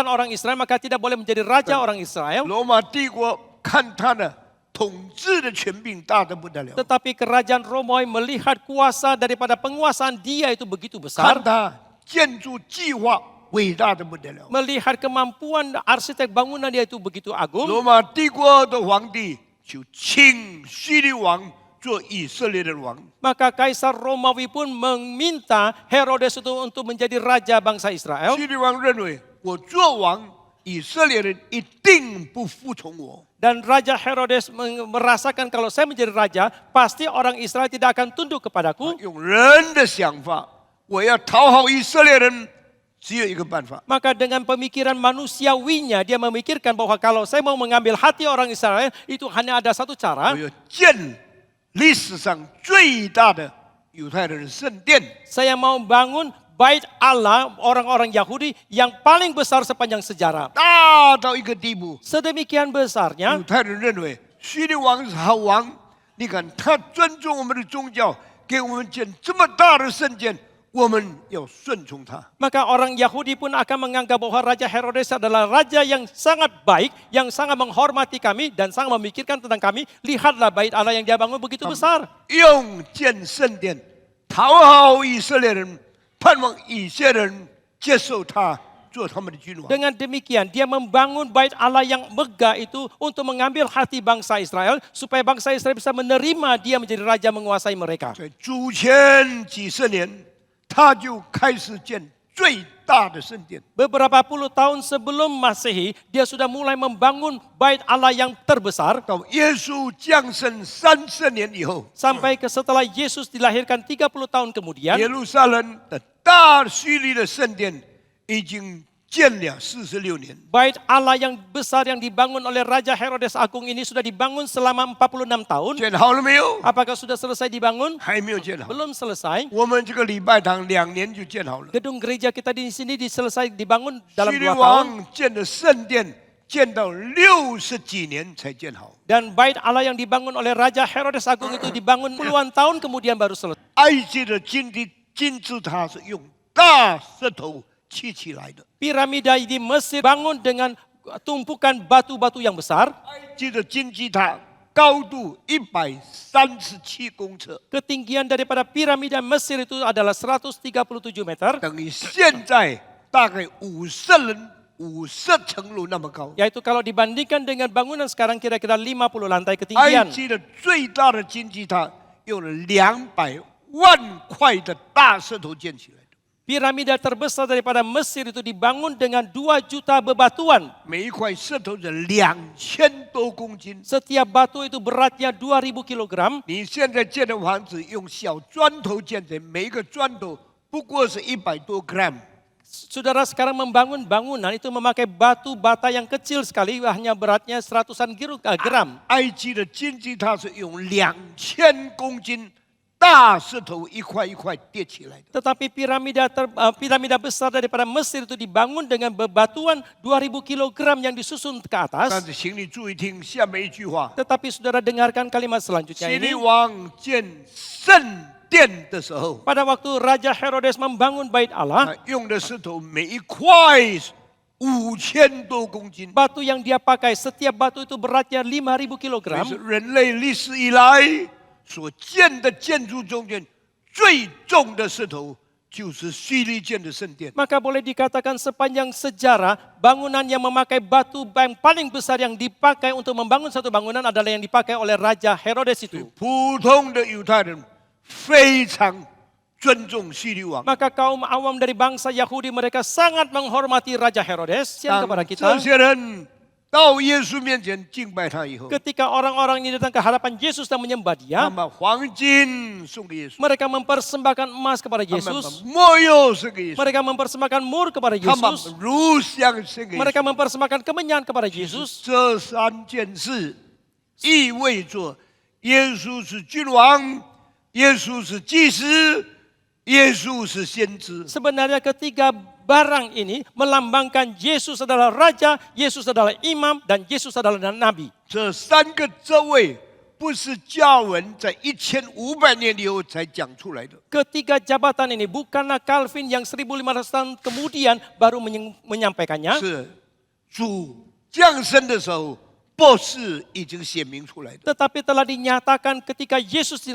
Speaker 2: orang Israel, maka tidak boleh menjadi raja orang Israel.
Speaker 1: 罗马帝国看他的统治的权柄大得不得了，
Speaker 2: Tetapi kerajaan Romawi melihat kuasa daripada penguasaan dia itu begitu
Speaker 1: 看
Speaker 2: besar.
Speaker 1: 他建筑计划伟大的不得了。
Speaker 2: Melihat kemampuan arsitek bangunan dia itu begitu agung.
Speaker 1: 罗马帝国的皇帝就请叙利王做以色列的王。
Speaker 2: Maka Kaisar Romawi pun meminta Herodes itu untuk menjadi raja bangsa Israel.
Speaker 1: 叙利王认为我做王，以色列人一定不服从我。
Speaker 2: Dan Raja Herodes merasakan kalau saya menjadi raja, pasti orang Israel tidak akan tunduk kepadaku.
Speaker 1: 用人的想法，我要讨好以色列人，只有一个办法，
Speaker 2: Maka dengan pemikiran manusiawinya, dia memikirkan bahwa kalau saya mau mengambil hati orang Israel, itu hanya ada satu
Speaker 1: 我
Speaker 2: cara.
Speaker 1: 要建历史上最大的犹太人圣殿。
Speaker 2: Saya mau bangun bait Allah orang-orang Yahudi yang paling besar sepanjang sejarah.
Speaker 1: 大到一个地步，
Speaker 2: Sedemikian besarnya,
Speaker 1: 犹太人认为叙利王是好王。你看，他尊重我们的宗教，给我们建这么大的圣殿，我们要顺从他。
Speaker 2: maka orang Yahudi pun akan menganggap bahwa Raja Herodes adalah raja yang sangat baik, yang sangat menghormati kami dan sangat memikirkan tentang kami. Lihatlah bait Allah yang dia bangun begitu besar.
Speaker 1: 用建圣殿讨好以色列人，盼望以色列人接受他做他们的君王。
Speaker 2: Dengan demikian, dia membangun bait Allah yang megah itu untuk mengambil hati bangsa Israel, supaya bangsa Israel bisa menerima dia menjadi raja menguasai mereka.
Speaker 1: 在主前几十年，他就开始建最大的圣殿。
Speaker 2: Beberapa puluh tahun sebelum Masehi, dia sudah mulai membangun bait Allah yang terbesar.
Speaker 1: 到耶稣降生30年以后，
Speaker 2: Sampai setelah Yesus dilahirkan 30 tahun kemudian,
Speaker 1: 耶路撒冷的大叙利的圣殿已经建了46年。
Speaker 2: bait Allah yang besar yang dibangun oleh Raja Herodes Agung ini sudah dibangun selama 46 tahun.
Speaker 1: 建好了没有？
Speaker 2: Apakah sudah selesai dibangun?
Speaker 1: 还没有建好。
Speaker 2: Belum selesai.
Speaker 1: 我们这个礼拜堂2年就建好了。
Speaker 2: Gedung gereja kita di sini selesai dibangun dalam
Speaker 1: 叙利
Speaker 2: 2 tahun.
Speaker 1: 王建的圣殿建到60几年才建好。
Speaker 2: Dan bait Allah yang dibangun oleh Raja Herodes Agung itu dibangun puluhan tahun kemudian baru selesai.
Speaker 1: 埃及的金字塔是用大石头砌起来的，
Speaker 2: Piramida di Mesir bangun dengan tumpukan batu-batu yang besar.
Speaker 1: 埃及的金字塔高度137公尺，
Speaker 2: Ketinggian daripada piramida Mesir itu adalah 137 meter.
Speaker 1: 等于现在大概50层楼那么高。
Speaker 2: Yaitu kalau dibandingkan dengan bangunan sekarang kira-kira 50 lantai
Speaker 1: 埃
Speaker 2: ketinggian.
Speaker 1: 及的最大的金字塔用了200万块的大石头建起来的。
Speaker 2: Piramida terbesar daripada Mesir itu dibangun dengan 2 juta bebatuan.
Speaker 1: 每一块石头是2000多公斤。
Speaker 2: Setiap batu itu beratnya 2000 kilogram.
Speaker 1: 你现在建的房子用小砖头建成，每一个砖头不过是100多 gram。
Speaker 2: Saudara sekarang membangun bangunan itu memakai batu bata yang kecil sekali, hanya beratnya seratusan gram.
Speaker 1: 埃及的经济它是用2000公斤大石头一块一块叠起来的。
Speaker 2: Tetapi piramida besar daripada Mesir itu dibangun dengan bebatuan 2000 kilogram yang disusun ke
Speaker 1: 但
Speaker 2: atas.
Speaker 1: 是请你注意听下面一句话：
Speaker 2: Tetapi saudara dengarkan kalimat selanjutnya
Speaker 1: 希律
Speaker 2: ini.
Speaker 1: 王建圣殿的时候，
Speaker 2: Pada waktu Raja Herodes membangun bait Allah,
Speaker 1: 用的石头每一块5000多公斤，
Speaker 2: batu yang dia pakai, setiap batu itu beratnya 5000
Speaker 1: 这
Speaker 2: kilogram.
Speaker 1: 是人类历史以来所建的建筑中间最重的石头，就是希律建的圣殿。
Speaker 2: Maka boleh dikatakan sepanjang sejarah, bangunan yang memakai batu yang paling besar yang dipakai untuk membangun satu bangunan adalah yang dipakai oleh Raja Herodes itu.
Speaker 1: 普通的犹太人非常尊重希律王。
Speaker 2: Maka kaum awam dari bangsa Yahudi mereka sangat menghormati Raja Herodes. Siang
Speaker 1: 当
Speaker 2: kepada
Speaker 1: 这
Speaker 2: kita,
Speaker 1: 些人到耶稣面前敬拜他以后，
Speaker 2: ketika orang-orang ini datang ke hadapan Yesus dan menyembah
Speaker 1: 他
Speaker 2: dia,
Speaker 1: 把黄金送给耶稣，
Speaker 2: mereka mempersembahkan emas kepada
Speaker 1: 他们
Speaker 2: Yesus,
Speaker 1: 把没有献给耶稣，
Speaker 2: mereka mempersembahkan mur kepada
Speaker 1: 他们把
Speaker 2: Yesus,
Speaker 1: 乳香献给耶稣。
Speaker 2: mereka mempersembahkan kemenyan kepada Yesus.
Speaker 1: 这3件事意味着耶稣是君王，耶稣是祭司，耶稣是先知。
Speaker 2: Sebenarnya ketiga barang ini melambangkan Yesus adalah Raja, Yesus adalah Imam, dan Yesus adalah Nabi.
Speaker 1: 这3个这位不是教文在1500年以后才讲出来的，
Speaker 2: Ketiga jabatan ini bukanlah Calvin yang 1500 tahun kemudian baru menyampaikannya.
Speaker 1: 是主降生的时候，博士已经显明出来的。
Speaker 2: Tetapi telah dinyatakan ketika Yesus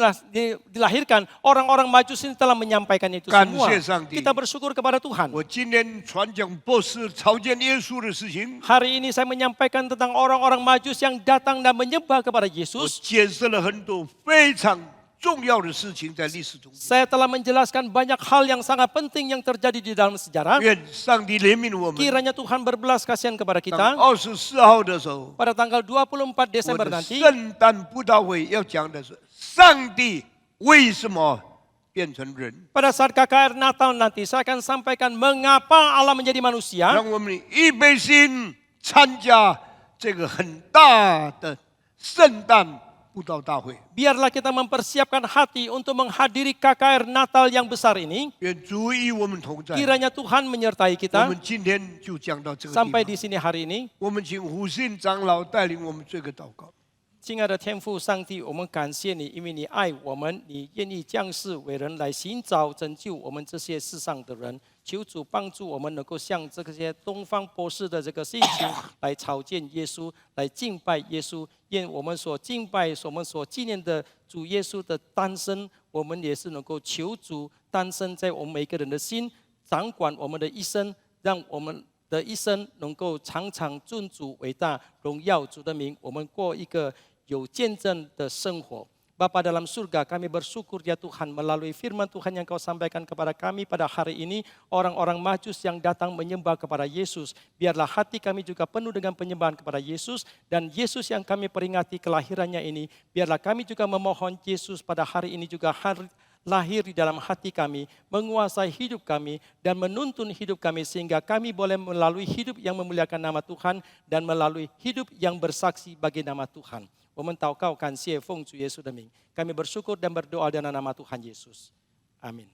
Speaker 2: dilahirkan, orang-orang Majus ini telah menyampaikan itu semua. Kita bersyukur kepada Tuhan.
Speaker 1: 我今天传讲博士朝见耶稣的事情，
Speaker 2: Hari ini saya menyampaikan tentang orang-orang Majus yang datang dan menyembah kepada
Speaker 1: 我
Speaker 2: Yesus.
Speaker 1: 解释了很多非常重要的事情在历史中。
Speaker 2: Saya telah menjelaskan banyak hal yang sangat penting yang terjadi di dalam sejarah.
Speaker 1: 愿上帝怜悯我们。
Speaker 2: Kiranya Tuhan berbelas kasihan kepada
Speaker 1: 当
Speaker 2: kita.
Speaker 1: 24号的时候，
Speaker 2: Pada tanggal 24
Speaker 1: 我
Speaker 2: Desember
Speaker 1: 的
Speaker 2: nanti,
Speaker 1: 圣诞布道会要讲的是上帝为什么变成人，
Speaker 2: pada saat KKR Natal nanti, saya akan sampaikan mengapa Allah menjadi manusia.
Speaker 1: 让我们预备心参加这个很大的圣诞布道大会。
Speaker 2: Biarlah kita mempersiapkan hati untuk menghadiri KKR Natal yang besar ini.
Speaker 1: 愿主与我们同在。
Speaker 2: Kiranya Tuhan menyertai
Speaker 1: 我
Speaker 2: kita.
Speaker 1: 们今天就讲到这个地
Speaker 2: Sampai
Speaker 1: 方。
Speaker 2: di sini hari ini.
Speaker 1: 我们请胡信长老带领我们这个祷告。
Speaker 2: 亲爱的天父上帝，我们感谢你，因为你爱我们，你愿意降世为人来寻找拯救我们这些世上的人。求主帮助我们能够像这些东方博士的这个心情来朝见耶稣，来敬拜耶稣。愿我们所敬拜、我们所纪念的主耶稣的诞生，我们也是能够求主诞生在我们每个人的心，掌管我们的一生，让我们的一生能够常常尊主为大，荣耀主的名。我们过一个有见证的生活。Bapa dalam surga, kami bersyukur ya Tuhan melalui firman Tuhan yang Kau sampaikan kepada kami pada hari ini, orang-orang Majus yang datang menyembah kepada Yesus. Biarlah hati kami juga penuh dengan penyembahan kepada Yesus, dan Yesus yang kami peringati kelahirannya ini, biarlah kami juga memohon Yesus pada hari ini juga lahir di dalam hati kami, menguasai hidup kami, dan menuntun hidup kami sehingga kami boleh melalui hidup yang memuliakan nama Tuhan dan melalui hidup yang bersaksi bagi nama Tuhan. 我们祷告，感谢奉主耶稣的名，kami bersyukur dan berdoa dalam nama Tuhan Yesus. Amin.